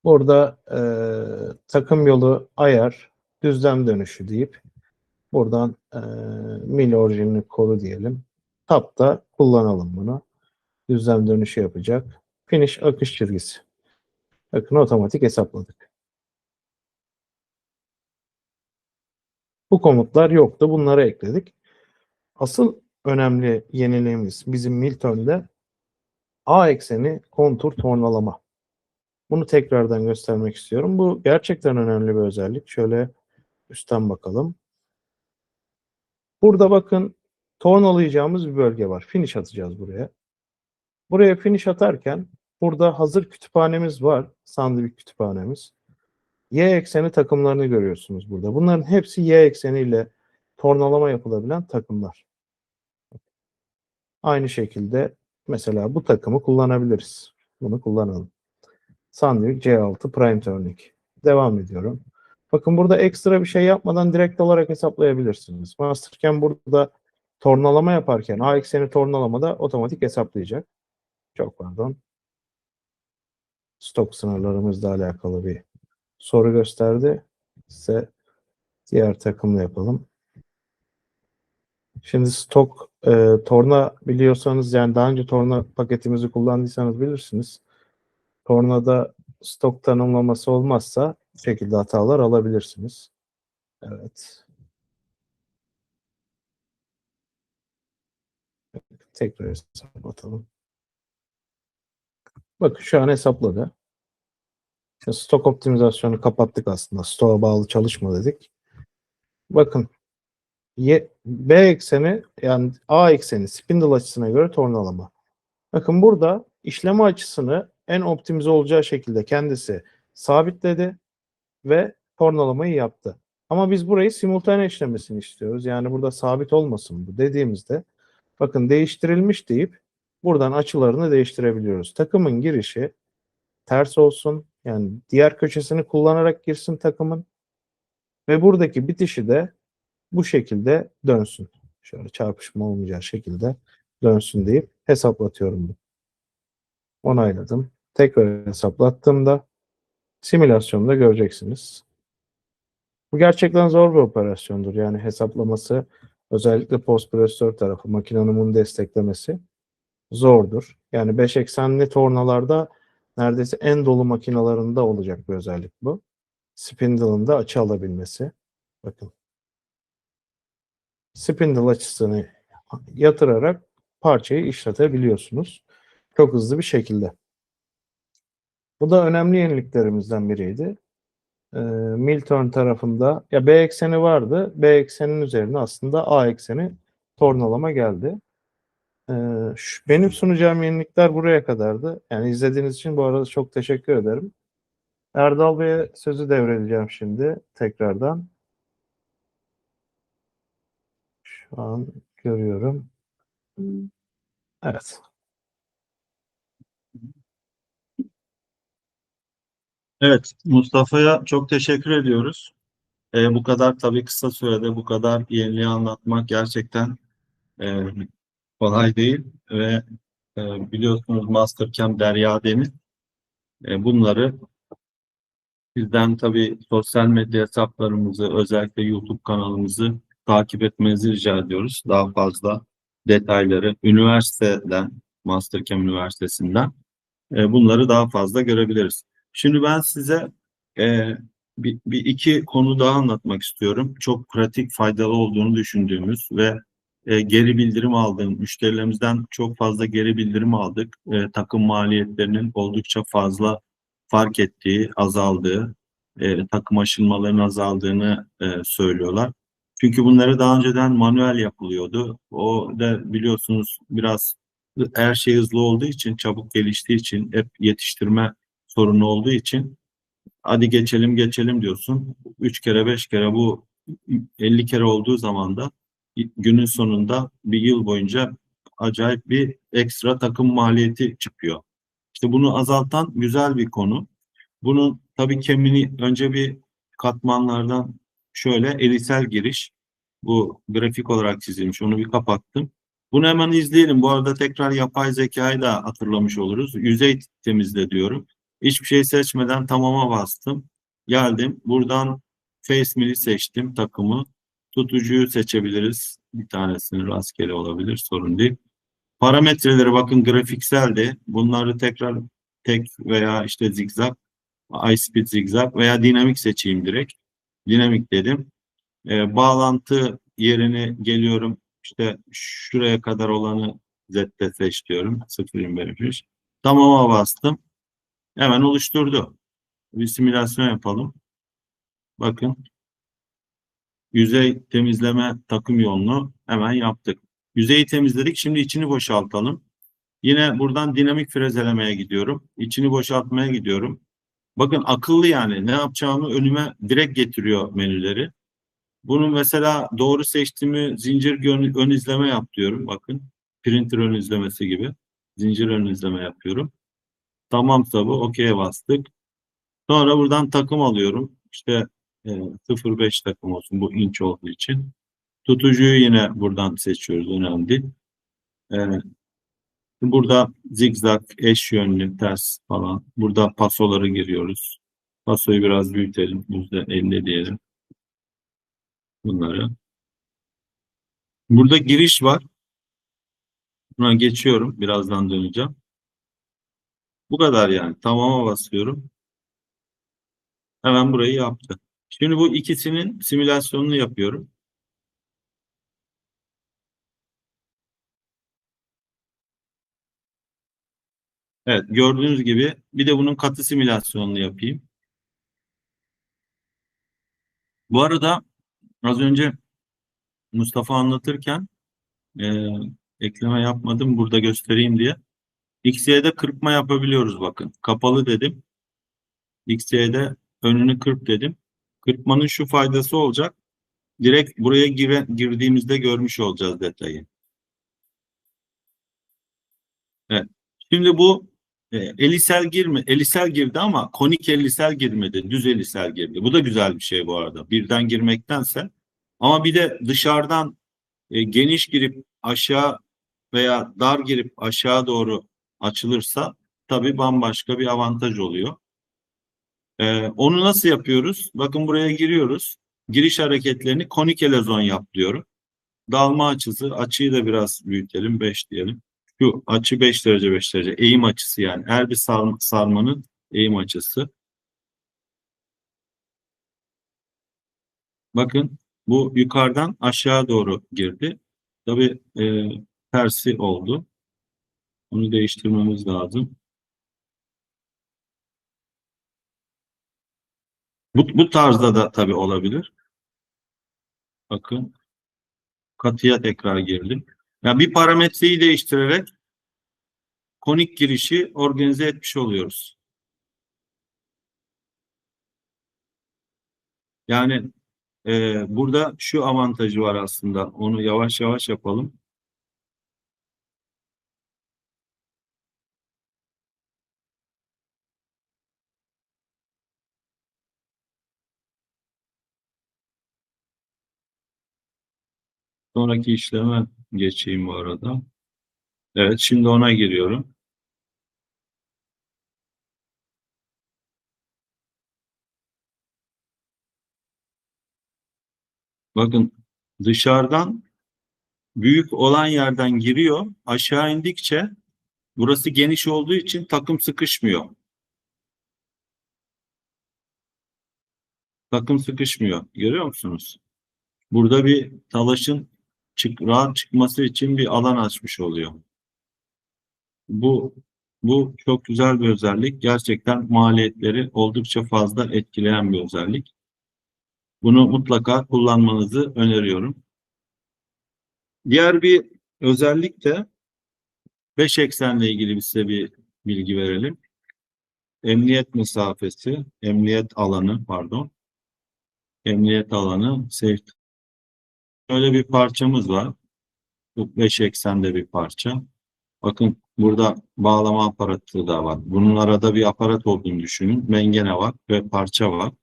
Speaker 2: Burada takım yolu ayar, düzlem dönüşü deyip buradan mil orijinini koru diyelim. Tab'da kullanalım bunu. Düzlem dönüşü yapacak. Finish akış çizgisi. Bakın otomatik hesapladık. Bu komutlar yoktu. Bunları ekledik. Asıl önemli yeniliğimiz bizim Milturn'de A ekseni kontur tornalama. Bunu tekrardan göstermek istiyorum. Bu gerçekten önemli bir özellik. Şöyle üstten bakalım. Burada bakın tornalayacağımız bir bölge var. Finish atacağız buraya. Buraya finish atarken burada hazır kütüphanemiz var. Sandvik kütüphanemiz. Y ekseni takımlarını görüyorsunuz burada. Bunların hepsi Y ekseniyle tornalama yapılabilen takımlar. Aynı şekilde mesela bu takımı kullanabiliriz. Bunu kullanalım. Sandvik C6 Prime Turning. Devam ediyorum. Bakın burada ekstra bir şey yapmadan direkt olarak hesaplayabilirsiniz. Mastercam burada tornalama yaparken A ekseni tornalamada otomatik hesaplayacak. Çok pardon. Stok sınırlarımızla alakalı bir soru gösterdi. Size diğer takımla yapalım. Şimdi stok torna biliyorsanız yani daha önce torna paketimizi kullandıysanız bilirsiniz. Tornada stok tanımlaması olmazsa bu şekilde hatalar alabilirsiniz. Evet. Tekrar hesaplatalım. Bakın şu an hesapladı. Şimdi stok optimizasyonu kapattık aslında. Stoğa bağlı çalışma dedik. Bakın B ekseni yani A ekseni spindle açısına göre tornalama. Bakın burada işleme açısını en optimize olacağı şekilde kendisi sabitledi ve tornalamayı yaptı. Ama biz burayı simultane işlemesini istiyoruz. Yani burada sabit olmasın bu dediğimizde bakın değiştirilmiş deyip buradan açılarını değiştirebiliyoruz. Takımın girişi ters olsun. Yani diğer köşesini kullanarak girsin takımın ve buradaki bitişi de bu şekilde dönsün. Şöyle çarpışma olmayacağı şekilde dönsün deyip hesaplatıyorum. Onayladım. Tekrar hesaplattığımda simülasyonda göreceksiniz. Bu gerçekten zor bir operasyondur. Yani hesaplaması özellikle postprosesör tarafı makinenin bunu desteklemesi zordur. Yani 5 eksenli tornalarda neredeyse en dolu makinalarında olacak bir özellik bu. Spindle'ın da açı alabilmesi. Bakın. Spindle açısını yatırarak parçayı işletebiliyorsunuz. Çok hızlı bir şekilde. Bu da önemli yeniliklerimizden biriydi. Milturn tarafında ya B ekseni vardı. B ekseninin üzerine aslında A ekseni tornalama geldi. Benim sunacağım yenilikler buraya kadardı. Yani izlediğiniz için bu arada çok teşekkür ederim. Erdal Bey'e sözü devredeceğim şimdi tekrardan. Şu an görüyorum. Evet.
Speaker 1: Evet, Mustafa'ya çok teşekkür ediyoruz. Bu kadar tabii kısa sürede bu kadar yeniliği anlatmak gerçekten e, kolay değil ve biliyorsunuz Mastercam Derya Deniz bunları bizden tabii sosyal medya hesaplarımızı özellikle YouTube kanalımızı takip etmenizi rica ediyoruz. Daha fazla detayları üniversiteden, Mastercam Üniversitesi'nden bunları daha fazla görebiliriz. Şimdi ben size e, bir iki konu daha anlatmak istiyorum. Çok pratik, faydalı olduğunu düşündüğümüz ve geri bildirim aldığım, müşterilerimizden çok fazla geri bildirim aldık. Takım maliyetlerinin oldukça fazla fark ettiği, azaldığı, takım aşınmalarının azaldığını söylüyorlar. Çünkü bunları daha önceden manuel yapılıyordu. O da biliyorsunuz biraz her şey hızlı olduğu için, çabuk geliştiği için, hep yetiştirme sorunu olduğu için hadi geçelim geçelim diyorsun. 3 kere 5 kere bu 50 kere olduğu zaman da günün sonunda bir yıl boyunca acayip bir ekstra takım maliyeti çıkıyor. İşte bunu azaltan güzel bir konu. Bunun tabii kemini önce bir katmanlardan şöyle erisel giriş. Bu grafik olarak çizilmiş. Onu bir kapattım. Bunu hemen izleyelim. Bu arada tekrar yapay zekayı da hatırlamış oluruz. Yüzey temizle diyorum. Hiçbir şey seçmeden tamama bastım. Geldim. Buradan Face Me'yi seçtim takımı. Tutucuyu seçebiliriz. Bir tanesini rastgele olabilir. Sorun değil. Parametreleri bakın grafikseldi. Bunları tekrar tek veya işte zigzag, high speed zigzag veya dinamik seçeyim direkt. Dinamik dedim. Bağlantı yerini geliyorum. İşte şuraya kadar olanı Z'de seç diyorum. 0.25. Tamam'a bastım. Hemen oluşturdu. Bir simülasyon yapalım. Bakın yüzey temizleme takım yolunu hemen yaptık. Yüzeyi temizledik. Şimdi içini boşaltalım. Yine buradan dinamik frezelemeye gidiyorum. İçini boşaltmaya gidiyorum. Bakın akıllı yani ne yapacağımı önüme direkt getiriyor menüleri. Bunu mesela doğru seçtiğimi zincir ön izleme yap diyorum. Bakın printer ön izlemesi gibi. Zincir ön izleme yapıyorum. Tamamsa bu okey'e bastık. Sonra buradan takım alıyorum. İşte 0,5 takım olsun bu inç olduğu için. Tutucuyu yine buradan seçiyoruz. Önemli değil. E, Burada zigzag, eş yönlü, ters falan. Burada pasoları giriyoruz. Pasoyu biraz büyütelim. %50 diyelim bunları. Burada giriş var. Buna geçiyorum. Birazdan döneceğim. Bu kadar yani. Tamama basıyorum. Hemen burayı yaptı. Şimdi bu ikisinin simülasyonunu yapıyorum. Evet, gördüğünüz gibi bir de bunun katı simülasyonunu yapayım. Bu arada az önce Mustafa anlatırken e, ekleme yapmadım burada göstereyim diye. XY'de kırpma yapabiliyoruz bakın. Kapalı dedim. XY'de önünü kırp dedim. Kırpmanın şu faydası olacak. Direkt buraya girdiğimizde görmüş olacağız detayı. Evet. Şimdi bu elisel girdi ama konik elisel girmedi. Düz elisel girdi. Bu da güzel bir şey bu arada. Birden girmektense. Ama bir de dışarıdan geniş girip aşağı veya dar girip aşağı doğru açılırsa tabii bambaşka bir avantaj oluyor. Onu nasıl yapıyoruz? Bakın buraya giriyoruz. Giriş hareketlerini konik elezon yap diyorum. Dalma açısı, açıyı da biraz büyütelim, 5 diyelim. Şu açı 5 derece 5 derece. Eğim açısı yani. Her bir sarmanın eğim açısı. Bakın bu yukarıdan aşağı doğru girdi. Tabii tersi oldu. Onu değiştirmemiz lazım. Bu tarzda da tabii olabilir. Bakın katıya tekrar girdim. Yani bir parametreyi değiştirerek konik girişi organize etmiş oluyoruz. Yani burada şu avantajı var aslında. Onu yavaş yavaş yapalım. Sonraki işleme geçeyim bu arada. Evet, şimdi ona giriyorum. Bakın dışarıdan büyük olan yerden giriyor. Aşağı indikçe burası geniş olduğu için takım sıkışmıyor. Takım sıkışmıyor. Görüyor musunuz? Burada bir talaşın rahat çıkması için bir alan açmış oluyor. Bu bu çok güzel bir özellik. Gerçekten maliyetleri oldukça fazla etkileyen bir özellik. Bunu mutlaka kullanmanızı öneriyorum. Diğer bir özellik de 5 eksenle ilgili size bir bilgi verelim. Emniyet mesafesi, emniyet alanı pardon. Emniyet alanı, safety. Öyle bir parçamız var. Bu 5 eksende bir parça. Bakın burada bağlama aparatı da var. Bunun arada bir aparat olduğunu düşünün. Mengene var ve parça var.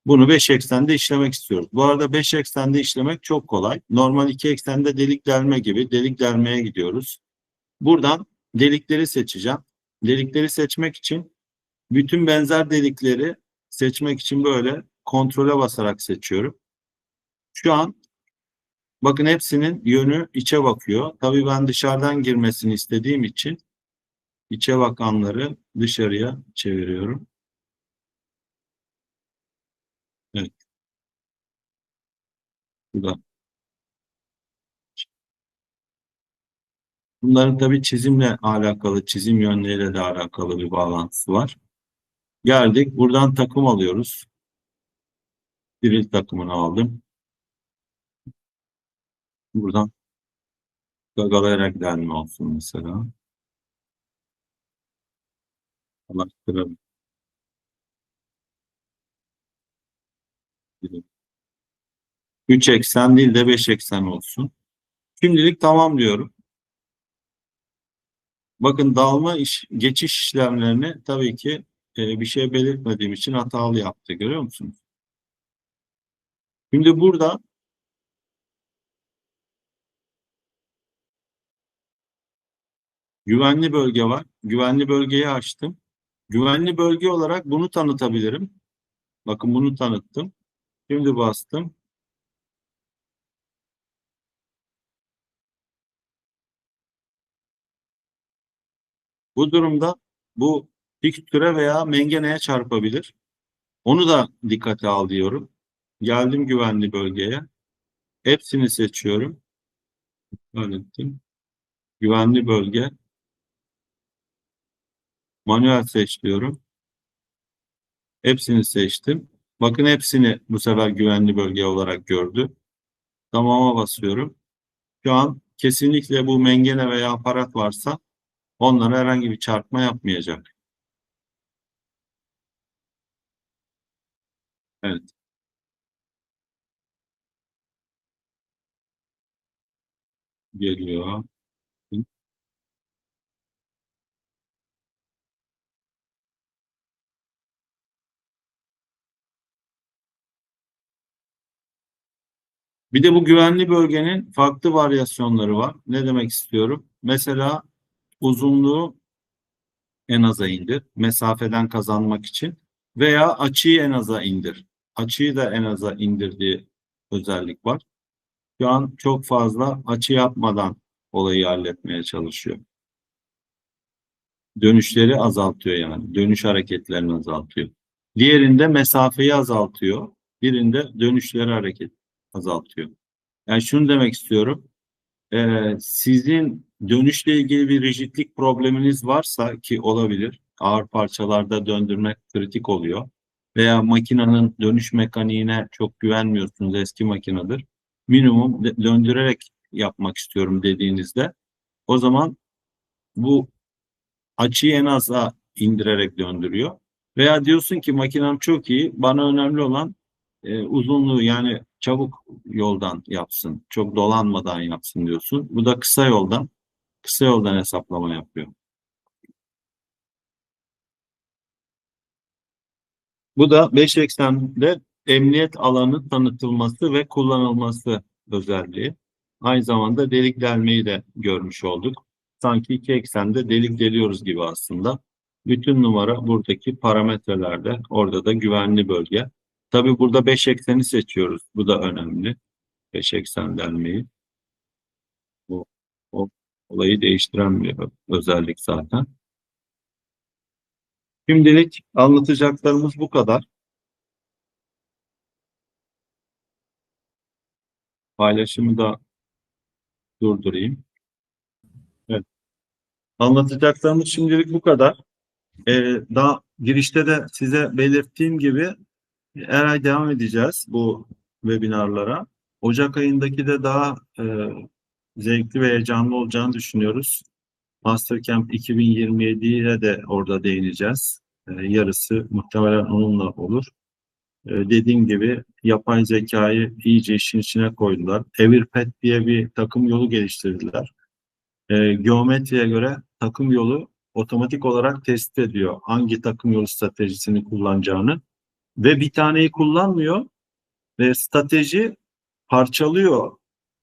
Speaker 1: Bunu 5 eksende işlemek istiyoruz. Bu arada 5 eksende işlemek çok kolay. Normal 2 eksende delik delme gibi delik delmeye gidiyoruz. Buradan delikleri seçeceğim. Delikleri seçmek için bütün benzer delikleri seçmek için böyle kontrole basarak seçiyorum. Şu an bakın hepsinin yönü içe bakıyor. Tabii ben dışarıdan girmesini istediğim için içe bakanları dışarıya çeviriyorum. Evet, bu da. Bunların tabii çizimle alakalı, çizim yönleriyle de alakalı bir bağlantısı var. Geldik, buradan takım alıyoruz. Drill takımını aldım. Buradan gagalayarak delme olsun mesela. Alıştırabilirim. 3 eksen değil de 5 eksen olsun. Şimdilik tamam diyorum. Bakın geçiş işlemlerini tabii ki bir şey belirtmediğim için hatalı yaptı. Görüyor musunuz? Şimdi burada güvenli bölge var. Güvenli bölgeyi açtım. Güvenli bölge olarak bunu tanıtabilirim. Bakın bunu tanıttım. Şimdi bastım. Bu durumda bu fikstüre veya mengeneye çarpabilir. Onu da dikkate al diyorum. Geldim güvenli bölgeye. Hepsini seçiyorum. Yönetim. Güvenli bölge. Manuel seç diyorum. Hepsini seçtim. Bakın hepsini bu sefer güvenli bölge olarak gördü. Tamam'a basıyorum. Şu an kesinlikle bu mengene veya aparat varsa onlara herhangi bir çarpma yapmayacak. Evet, geliyor. Bir de bu güvenli bölgenin farklı varyasyonları var. Ne demek istiyorum? Mesela uzunluğu en aza indir, mesafeden kazanmak için veya açıyı en aza indir. Açıyı da en aza indir diye özellik var. Şu an çok fazla açı yapmadan olayı halletmeye çalışıyor. Dönüşleri azaltıyor yani. Dönüş hareketlerini azaltıyor. Diğerinde mesafeyi azaltıyor. Birinde dönüşleri hareket azaltıyor. Yani şunu demek istiyorum. Sizin dönüşle ilgili bir rigidlik probleminiz varsa ki olabilir. Ağır parçalarda döndürmek kritik oluyor. Veya makinenin dönüş mekaniğine çok güvenmiyorsunuz. Eski makinedir. Minimum döndürerek yapmak istiyorum dediğinizde o zaman bu açıyı en aza indirerek döndürüyor. Veya diyorsun ki makinem çok iyi, bana önemli olan uzunluğu yani çabuk yoldan yapsın, çok dolanmadan yapsın diyorsun. Bu da kısa yoldan hesaplama yapıyor. Bu da 5 eksende emniyet alanı tanıtılması ve kullanılması özelliği. Aynı zamanda delik delmeyi de görmüş olduk. Sanki iki eksende delik deliyoruz gibi aslında. Bütün numara buradaki parametrelerde. Orada da güvenli bölge. Tabii burada 5 ekseni seçiyoruz. Bu da önemli. 5 eksen delmeyi. Bu o olayı değiştiren bir özellik zaten. Şimdilik anlatacaklarımız bu kadar. Paylaşımı da durdurayım. Evet. Anlatacaklarımız şimdilik bu kadar. Daha girişte de size belirttiğim gibi her ay devam edeceğiz bu webinarlara. Ocak ayındaki de daha zevkli ve heyecanlı olacağını düşünüyoruz. Mastercamp 2027'ye de orada değineceğiz. Yarısı muhtemelen onunla olur. Dediğim gibi yapay zekayı iyice işin içine koydular. Everpet diye bir takım yolu geliştirdiler. Geometriye göre takım yolu otomatik olarak tespit ediyor hangi takım yolu stratejisini kullanacağını ve bir taneyi kullanmıyor ve strateji parçalıyor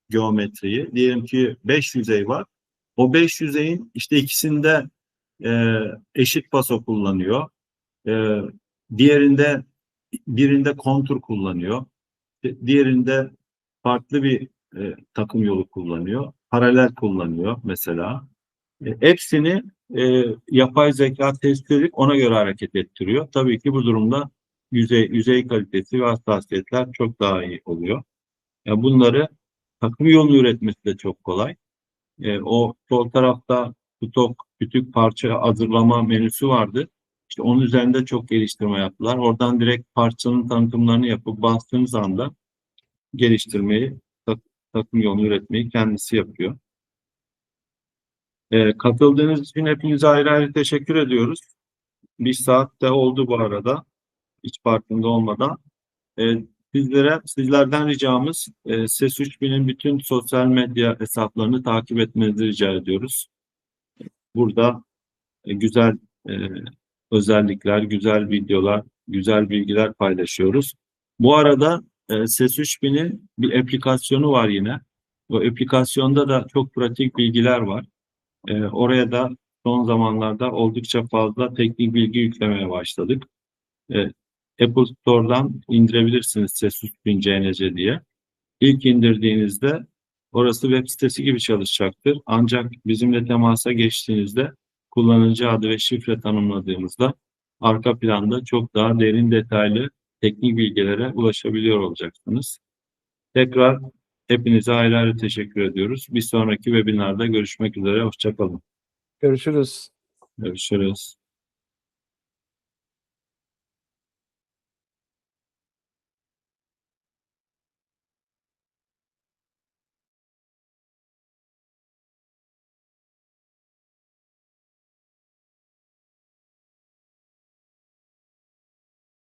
Speaker 1: geometriyi. Diyelim ki 5 yüzey var. O 5 yüzeyin işte ikisinde eşit paso kullanıyor. E, diğerinde birinde kontur kullanıyor. Diğerinde farklı bir takım yolu kullanıyor. Paralel kullanıyor mesela. Hepsini yapay zeka test edip ona göre hareket ettiriyor. Tabii ki bu durumda yüzey kalitesi ve hassasiyetler çok daha iyi oluyor. Yani bunları takım yolu üretmesi de çok kolay. O sol tarafta stok, kütük parça hazırlama menüsü vardı. İşte onun üzerinde çok geliştirme yaptılar. Oradan direkt parçanın tanıtımlarını yapıp bastığınız anda geliştirmeyi, tak- takım yolunu üretmeyi kendisi yapıyor. Katıldığınız için hepinize ayrı ayrı teşekkür ediyoruz. Bir saat de oldu bu arada, hiç farkında olmadan. Ee, sizlerden ricamız Ses 3000'in bütün sosyal medya hesaplarını takip etmenizi rica ediyoruz. Burada güzel e, özellikler, güzel videolar, güzel bilgiler paylaşıyoruz. Bu arada Ses 3000'in bir aplikasyonu var yine. O aplikasyonda da çok pratik bilgiler var. Oraya da son zamanlarda oldukça fazla teknik bilgi yüklemeye başladık. E, Apple Store'dan indirebilirsiniz Ses 3000 CNC diye. İlk indirdiğinizde orası web sitesi gibi çalışacaktır. Ancak bizimle temasa geçtiğinizde kullanıcı adı ve şifre tanımladığımızda arka planda çok daha derin detaylı teknik bilgilere ulaşabiliyor olacaksınız. Tekrar hepinize ayrı ayrı teşekkür ediyoruz. Bir sonraki webinarda görüşmek üzere. Hoşça kalın.
Speaker 2: Görüşürüz.
Speaker 1: Görüşürüz.